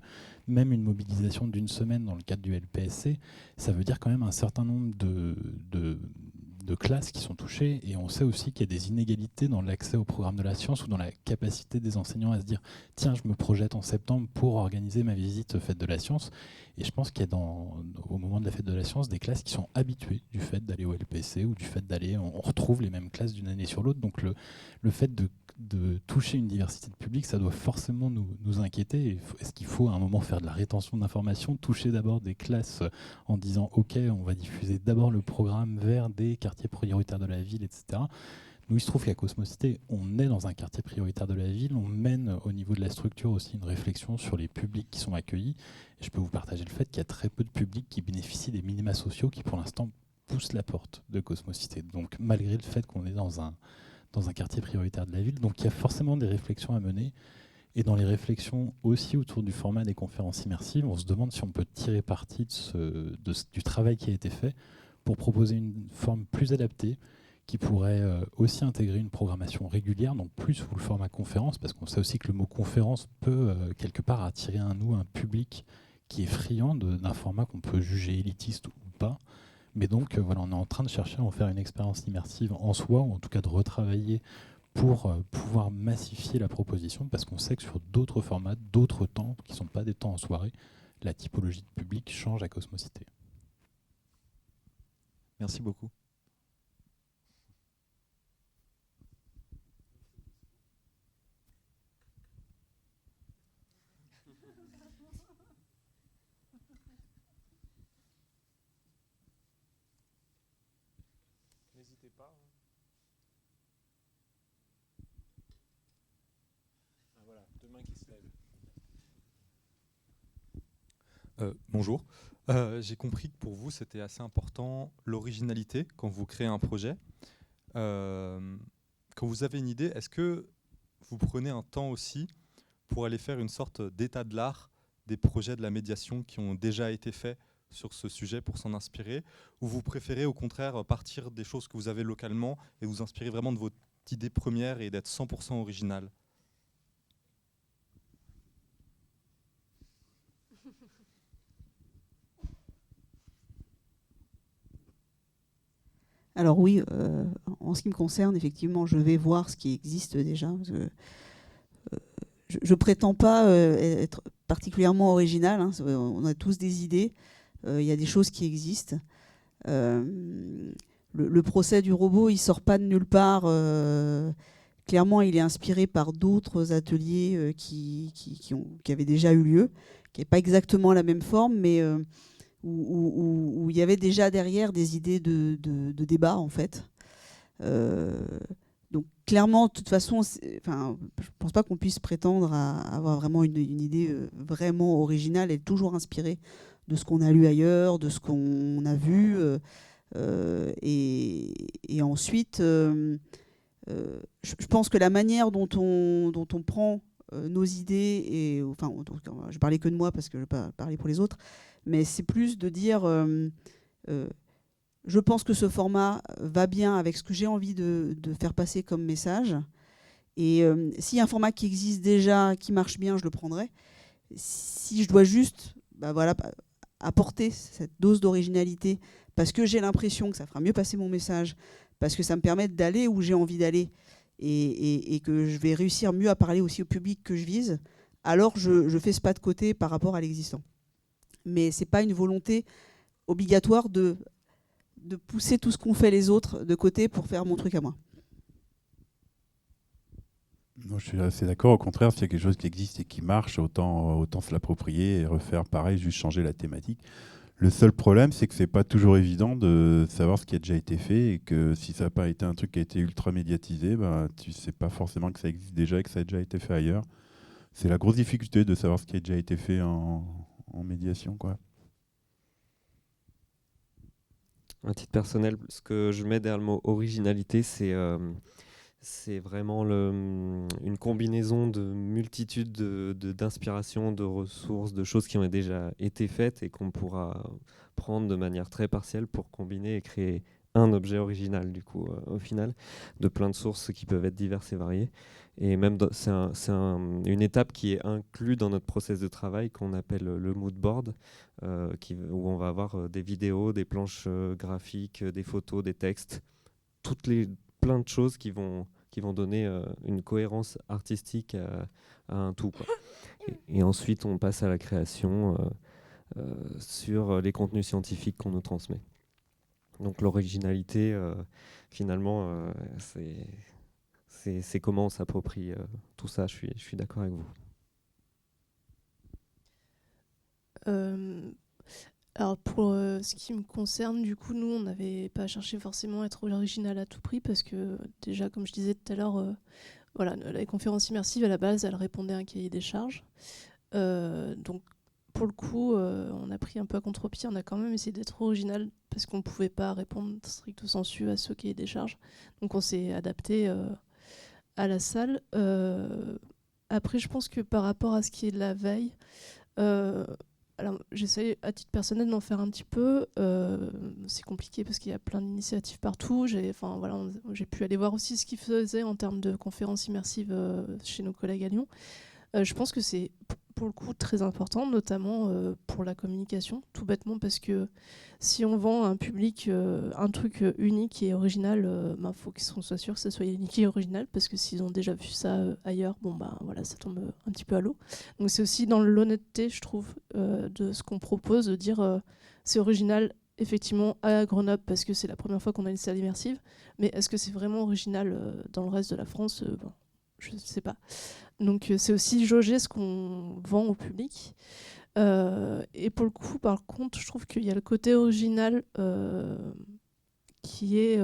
même une mobilisation d'1 semaine dans le cadre du LPSC, ça veut dire quand même un certain nombre de de classes qui sont touchées, et on sait aussi qu'il y a des inégalités dans l'accès au programme de la science ou dans la capacité des enseignants à se dire « Tiens, je me projette en septembre pour organiser ma visite Fête de la Science ». Et je pense qu'il y a au moment de la Fête de la Science des classes qui sont habituées du fait d'aller au LPC ou du fait d'aller... On retrouve les mêmes classes d'une année sur l'autre, donc le fait de toucher une diversité de public, ça doit forcément nous inquiéter. Est-ce qu'il faut à un moment faire de la rétention d'informations, toucher d'abord des classes en disant « Ok, on va diffuser d'abord le programme vers des quartiers prioritaires de la ville, etc. » Nous, il se trouve qu'à Cosmocité, on est dans un quartier prioritaire de la ville. On mène au niveau de la structure aussi une réflexion sur les publics qui sont accueillis. Et je peux vous partager le fait qu'il y a très peu de publics qui bénéficient des minima sociaux qui, pour l'instant, poussent la porte de Cosmocité. Donc, malgré le fait qu'on est dans un quartier prioritaire de la ville. Donc il y a forcément des réflexions à mener. Et dans les réflexions aussi autour du format des conférences immersives, on se demande si on peut tirer parti du travail qui a été fait pour proposer une forme plus adaptée qui pourrait aussi intégrer une programmation régulière, donc plus sous le format conférence, parce qu'on sait aussi que le mot conférence peut quelque part attirer un public qui est friand d'un format qu'on peut juger élitiste ou pas. Mais donc, voilà, on est en train de chercher à en faire une expérience immersive en soi, ou en tout cas de retravailler pour pouvoir massifier la proposition, parce qu'on sait que sur d'autres formats, d'autres temps, qui ne sont pas des temps en soirée, la typologie de public change à Cosmocité. Merci beaucoup. N'hésitez pas. Ah, voilà, deux mains qui se lèvent. Bonjour. J'ai compris que pour vous, c'était assez important l'originalité quand vous créez un projet. Quand vous avez une idée, est-ce que vous prenez un temps aussi pour aller faire une sorte d'état de l'art des projets de la médiation qui ont déjà été faits sur ce sujet pour s'en inspirer, ou vous préférez au contraire partir des choses que vous avez localement et vous inspirer vraiment de votre idée première et d'être 100% original? Alors oui, en ce qui me concerne, effectivement, je vais voir ce qui existe déjà. Parce que, je prétends pas être particulièrement original. Hein, on a tous des idées. Il y a des choses qui existent. Le procès du robot, il sort pas de nulle part. Clairement, il est inspiré par d'autres ateliers qui avaient déjà eu lieu, qui n'avaient pas exactement la même forme, mais où il y avait déjà derrière des idées de débat, en fait. Donc clairement, de toute façon, je ne pense pas qu'on puisse prétendre à avoir vraiment une idée vraiment originale. Elle est toujours inspirée de ce qu'on a lu ailleurs, de ce qu'on a vu. Et ensuite, je pense que la manière dont on prend nos idées, et, enfin, je ne parlais que de moi parce que je ne vais pas parler pour les autres, mais c'est plus de dire je pense que ce format va bien avec ce que j'ai envie de faire passer comme message. Et s'il y a un format qui existe déjà, qui marche bien, je le prendrai. Si je dois juste apporter cette dose d'originalité parce que j'ai l'impression que ça fera mieux passer mon message, parce que ça me permet d'aller où j'ai envie d'aller et que je vais réussir mieux à parler aussi au public que je vise, alors je fais ce pas de côté par rapport à l'existant. Mais ce n'est pas une volonté obligatoire de pousser tout ce qu'ont fait les autres de côté pour faire mon truc à moi. Non, je suis assez d'accord. Au contraire, s'il y a quelque chose qui existe et qui marche, autant se l'approprier et refaire pareil, juste changer la thématique. Le seul problème, c'est que c'est pas toujours évident de savoir ce qui a déjà été fait et que si ça n'a pas été un truc qui a été ultra médiatisé, tu sais pas forcément que ça existe déjà et que ça a déjà été fait ailleurs. C'est la grosse difficulté de savoir ce qui a déjà été fait en médiation, quoi. À titre personnel, ce que je mets derrière le mot originalité, c'est vraiment une combinaison de multitudes d'inspirations, de ressources, de choses qui ont déjà été faites et qu'on pourra prendre de manière très partielle pour combiner et créer un objet original, du coup, au final, de plein de sources qui peuvent être diverses et variées. Et même, c'est une étape qui est inclue dans notre process de travail qu'on appelle le mood board, où on va avoir des vidéos, des planches graphiques, des photos, des textes, plein de choses qui vont donner une cohérence artistique à un tout, quoi. Et ensuite, on passe à la création sur les contenus scientifiques qu'on nous transmet. Donc l'originalité, finalement, c'est comment on s'approprie tout ça. Je suis d'accord avec vous. Alors pour ce qui me concerne, du coup, nous, on n'avait pas cherché forcément à être original à tout prix parce que déjà, comme je disais tout à l'heure, voilà, la conférence immersive, à la base, elle répondait à un cahier des charges. Donc pour le coup, on a pris un peu à contre-pied, on a quand même essayé d'être original parce qu'on ne pouvait pas répondre stricto sensu à ce cahier des charges. Donc on s'est adapté à la salle. Après, je pense que par rapport à ce qui est de la veille, alors, j'essaie à titre personnel d'en faire un petit peu. C'est compliqué parce qu'il y a plein d'initiatives partout. J'ai pu aller voir aussi ce qu'ils faisaient en termes de conférences immersives chez nos collègues à Lyon. Je pense que c'est pour le coup très important, notamment pour la communication, tout bêtement parce que si on vend à un public un truc unique et original, faut qu'ils soient sûrs que ça soit unique et original, parce que s'ils ont déjà vu ça ailleurs, voilà, ça tombe un petit peu à l'eau. Donc c'est aussi dans l'honnêteté, je trouve, de ce qu'on propose, de dire c'est original effectivement à Grenoble parce que c'est la première fois qu'on a une salle immersive, mais est-ce que c'est vraiment original dans le reste de la France? Je ne sais pas. Donc c'est aussi jauger ce qu'on vend au public. Et pour le coup, par contre, je trouve qu'il y a le côté original qui est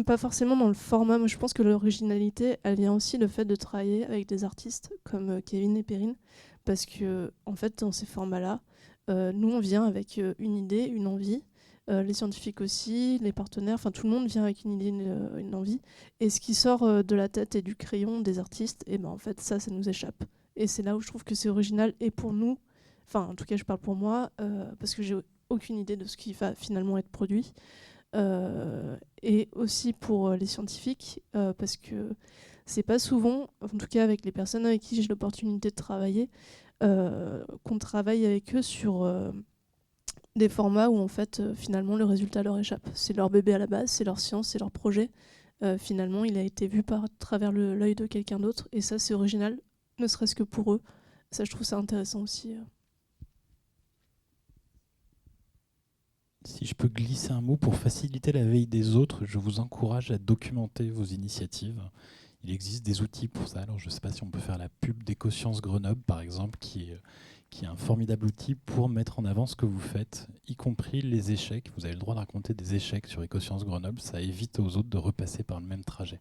pas forcément dans le format. Moi, je pense que l'originalité, elle vient aussi le fait de travailler avec des artistes comme Kevin et Perrine, parce que en fait, dans ces formats-là, nous, on vient avec une idée, une envie. Les scientifiques aussi, les partenaires, enfin tout le monde vient avec une idée, une envie. Et ce qui sort de la tête et du crayon des artistes, et en fait ça nous échappe. Et c'est là où je trouve que c'est original. Et pour nous, enfin en tout cas je parle pour moi, parce que j'ai aucune idée de ce qui va finalement être produit. Et aussi pour les scientifiques, parce que c'est pas souvent, en tout cas avec les personnes avec qui j'ai l'opportunité de travailler, qu'on travaille avec eux sur des formats où en fait finalement le résultat leur échappe. C'est leur bébé à la base, c'est leur science, c'est leur projet. Finalement il a été vu par travers l'œil de quelqu'un d'autre et ça c'est original, ne serait-ce que pour eux. Ça je trouve ça intéressant aussi. Si je peux glisser un mot pour faciliter la veille des autres, je vous encourage à documenter vos initiatives. Il existe des outils pour ça. Alors je ne sais pas si on peut faire la pub d'Écosciences Grenoble par exemple, qui est un formidable outil pour mettre en avant ce que vous faites, y compris les échecs. Vous avez le droit de raconter des échecs sur Écosciences Grenoble, ça évite aux autres de repasser par le même trajet.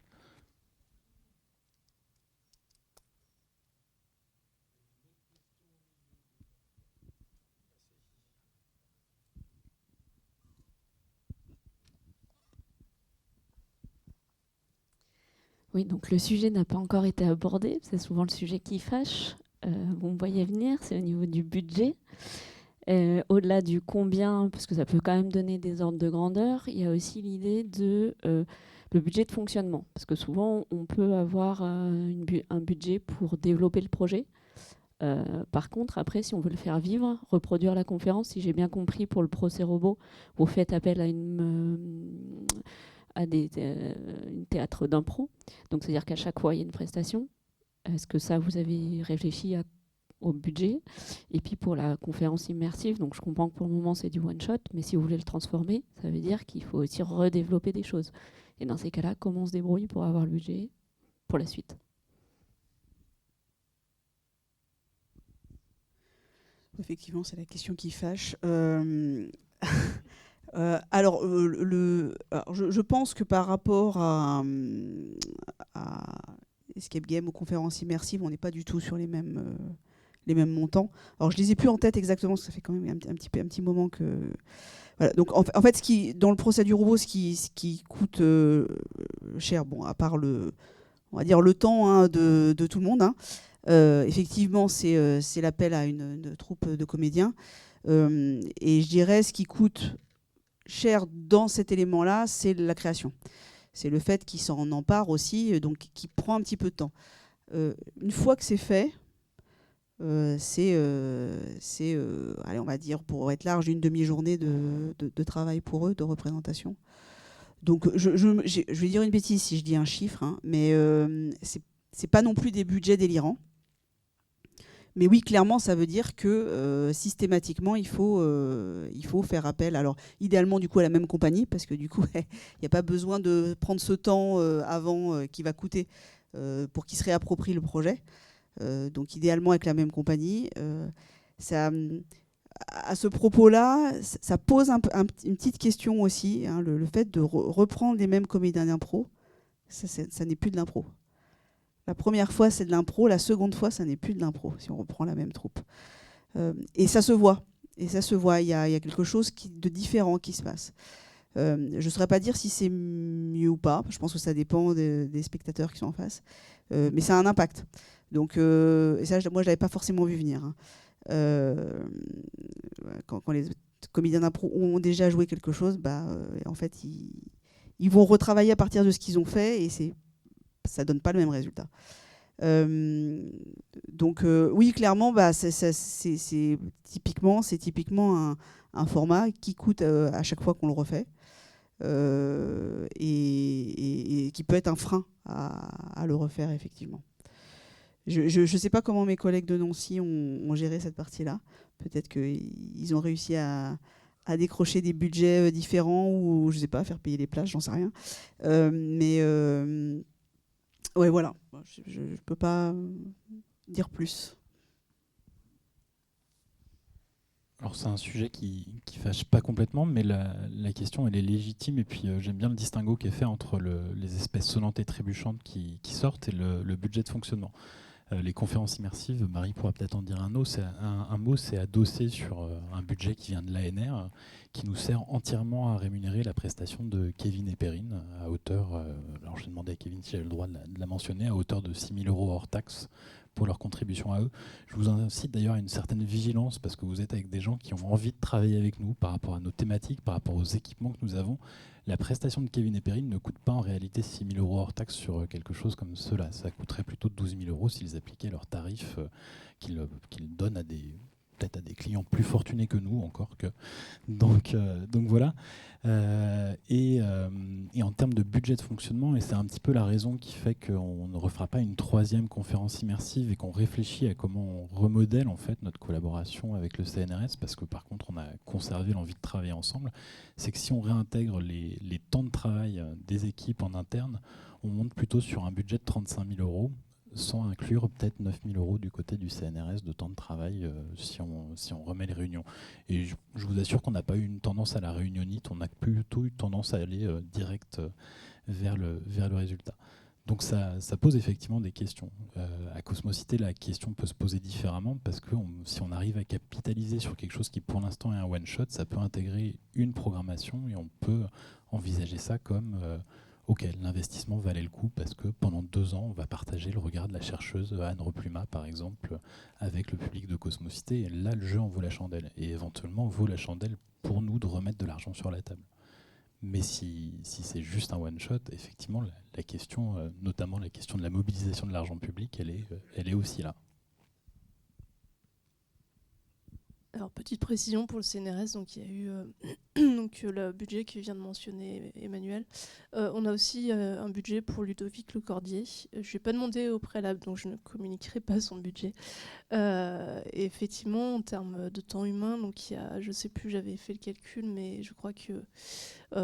Oui, donc le sujet n'a pas encore été abordé, c'est souvent le sujet qui fâche. Vous me voyez venir, c'est au niveau du budget. Au-delà du combien, parce que ça peut quand même donner des ordres de grandeur, il y a aussi l'idée de le budget de fonctionnement. Parce que souvent, on peut avoir un budget pour développer le projet. Par contre, après, si on veut le faire vivre, reproduire la conférence, si j'ai bien compris, pour le procès robot, vous faites appel à une théâtre d'impro. Donc, c'est-à-dire qu'à chaque fois, il y a une prestation. Est-ce que ça, vous avez réfléchi au budget? Et puis, pour la conférence immersive, donc je comprends que pour le moment, c'est du one-shot, mais si vous voulez le transformer, ça veut dire qu'il faut aussi redévelopper des choses. Et dans ces cas-là, comment on se débrouille pour avoir le budget pour la suite? Effectivement, c'est la question qui fâche. Alors, je pense que par rapport à Escape Game, aux conférences immersives, on n'est pas du tout sur les mêmes montants. Alors, je les ai plus en tête exactement, parce que ça fait quand même un petit moment que... Voilà. Donc, en fait, dans le procès du robot, ce qui coûte cher, bon, à part on va dire le temps de tout le monde, effectivement, c'est l'appel à une troupe de comédiens. Et je dirais, ce qui coûte cher dans cet élément-là, c'est la création. C'est le fait qu'il s'en empare aussi, donc qui prend un petit peu de temps. Une fois que c'est fait, c'est allez, on va dire, pour être large, une demi-journée de travail pour eux, de représentation. Donc je vais dire une bêtise si je dis un chiffre, hein, mais c'est pas non plus des budgets délirants. Mais oui, clairement, ça veut dire que systématiquement, il faut faire appel. Alors, idéalement, du coup, à la même compagnie, parce que du coup, il n'y a pas besoin de prendre ce temps avant qui va coûter pour qu'ils se réapproprient le projet. Donc, idéalement, avec la même compagnie. À ce propos-là, ça pose une petite question aussi, hein, le fait de reprendre les mêmes comédiens d'impro, ça n'est plus de l'impro. La première fois, c'est de l'impro. La seconde fois, ça n'est plus de l'impro, si on reprend la même troupe. Et ça se voit. Il y a quelque chose de différent qui se passe. Je ne saurais pas dire si c'est mieux ou pas. Je pense que ça dépend des spectateurs qui sont en face. Mais ça a un impact. Donc, et ça, moi, je ne l'avais pas forcément vu venir. Hein. Quand les comédiens d'impro ont déjà joué quelque chose, en fait, ils vont retravailler à partir de ce qu'ils ont fait et ça donne pas le même résultat. Donc oui, clairement, c'est typiquement un format qui coûte à chaque fois qu'on le refait et qui peut être un frein à le refaire effectivement. Je ne sais pas comment mes collègues de Nancy ont géré cette partie-là. Peut-être qu'ils ont réussi à décrocher des budgets différents ou, je ne sais pas, faire payer les places, j'en sais rien. Ouais, voilà. Je ne peux pas dire plus. Alors c'est un sujet qui fâche pas complètement, mais la question elle est légitime et puis j'aime bien le distinguo qui est fait entre les espèces sonnantes et trébuchantes qui sortent et le budget de fonctionnement. Les conférences immersives, Marie pourra peut-être en dire un mot, c'est adossé sur un budget qui vient de l'ANR, qui nous sert entièrement à rémunérer la prestation de Kevin et Perrine, à hauteur, alors je vais demander à Kevin si j'ai le droit de la mentionner, à hauteur de 6 000 € hors taxes pour leur contribution à eux. Je vous incite d'ailleurs à une certaine vigilance, parce que vous êtes avec des gens qui ont envie de travailler avec nous par rapport à nos thématiques, par rapport aux équipements que nous avons. La prestation de Kevin et Perrine ne coûte pas en réalité 6 000 € hors taxe sur quelque chose comme cela. Ça coûterait plutôt 12 000 € s'ils appliquaient leurs tarifs qu'ils donnent peut-être à des clients plus fortunés que nous encore. Donc voilà. Et en termes de budget de fonctionnement, et c'est un petit peu la raison qui fait qu'on ne refera pas une troisième conférence immersive et qu'on réfléchit à comment on remodèle en fait notre collaboration avec le CNRS, parce que par contre on a conservé l'envie de travailler ensemble, c'est que si on réintègre les temps de travail des équipes en interne, on monte plutôt sur un budget de 35 000 €, sans inclure peut-être 9 000 € du côté du CNRS de temps de travail si on remet les réunions. Et je vous assure qu'on n'a pas eu une tendance à la réunionnite, on a plutôt eu tendance à aller direct vers le résultat. Donc ça pose effectivement des questions. À Cosmocité, la question peut se poser différemment parce que si on arrive à capitaliser sur quelque chose qui pour l'instant est un one-shot, ça peut intégrer une programmation et on peut envisager ça comme... OK, l'investissement valait le coup parce que pendant 2 ans, on va partager le regard de la chercheuse Anne Repluma, par exemple, avec le public de Cosmocité. Et là, le jeu en vaut la chandelle. Et éventuellement, vaut la chandelle pour nous de remettre de l'argent sur la table. Mais si c'est juste un one-shot, effectivement, la question, notamment la question de la mobilisation de l'argent public, elle est aussi là. Alors, petite précision pour le CNRS, donc il y a eu donc, le budget que vient de mentionner Emmanuel. On a aussi un budget pour Ludovic Lecordier. Je ne lui ai pas demandé au préalable, donc je ne communiquerai pas son budget. Et effectivement, en termes de temps humain, donc il y a, je ne sais plus, j'avais fait le calcul, mais je crois que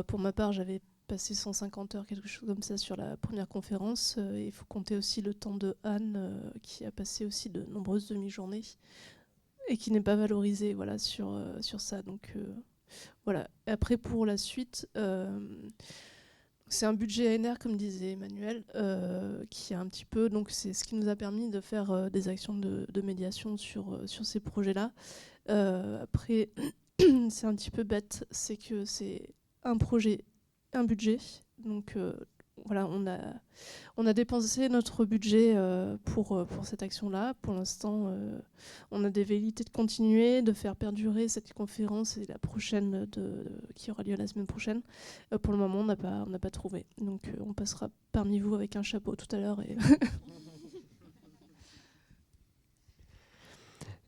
pour ma part, j'avais passé 150 heures, quelque chose comme ça, sur la première conférence. Il faut compter aussi le temps de Anne, qui a passé aussi de nombreuses demi-journées. Et qui n'est pas valorisé sur ça. Donc voilà. Après, pour la suite, c'est un budget ANR, comme disait Emmanuel, qui a un petit peu... Donc c'est ce qui nous a permis de faire des actions de médiation sur ces projets-là. Après, c'est un petit peu bête, c'est que c'est un projet, un budget. Donc voilà, on a dépensé notre budget pour cette action-là. Pour l'instant, on a des velléités de continuer, de faire perdurer cette conférence et la prochaine qui aura lieu la semaine prochaine. Pour le moment, on n'a pas trouvé. Donc on passera parmi vous avec un chapeau tout à l'heure.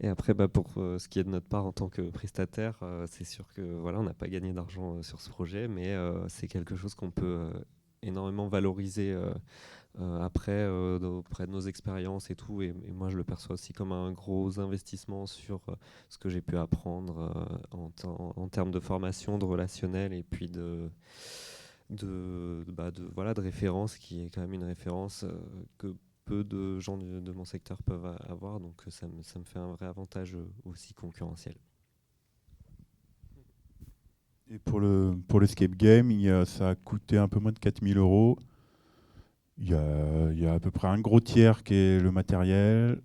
Et après, pour ce qui est de notre part en tant que prestataire, c'est sûr que voilà, on n'a pas gagné d'argent sur ce projet, mais c'est quelque chose qu'on peut énormément valoriser après auprès de nos expériences et tout. Et moi, je le perçois aussi comme un gros investissement sur ce que j'ai pu apprendre en termes de formation, de relationnel et puis de référence, qui est quand même une référence que peu de gens de mon secteur peuvent avoir, donc ça me fait un vrai avantage aussi concurrentiel. Et pour l'escape game, ça a coûté un peu moins de 4 000 €. Il y a à peu près un gros tiers qui est le matériel.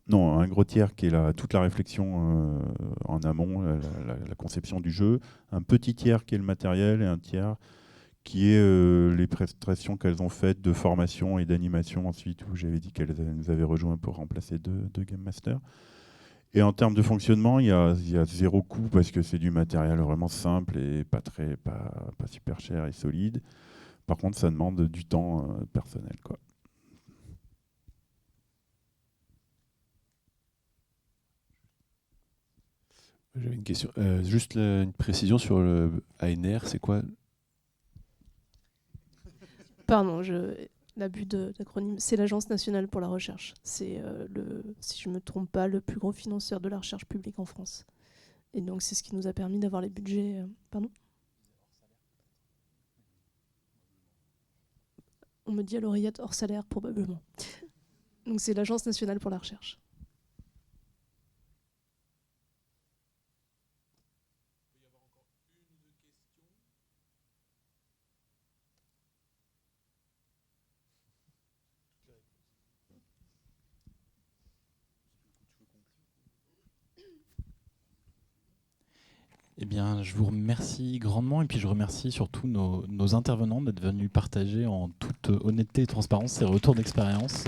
Non, un gros tiers qui est toute la réflexion en amont, la conception du jeu. Un petit tiers qui est le matériel et un tiers qui est les prestations qu'elles ont faites de formation et d'animation ensuite, où j'avais dit qu'elles nous avaient rejoint pour remplacer deux Game Masters. Et en termes de fonctionnement, il y a 0 coût parce que c'est du matériel vraiment simple et pas super cher et solide. Par contre, ça demande du temps personnel, quoi. J'avais une question. Juste une précision sur le ANR, c'est quoi? Pardon, l'abus d'acronyme, c'est l'Agence nationale pour la recherche. C'est, si je ne me trompe pas, le plus gros financeur de la recherche publique en France. Et donc, c'est ce qui nous a permis d'avoir les budgets... Pardon ? On me dit à l'oreillette hors salaire, probablement. Donc, c'est l'Agence nationale pour la recherche. Eh bien, je vous remercie grandement et puis je remercie surtout nos intervenants d'être venus partager en toute honnêteté et transparence ces retours d'expérience.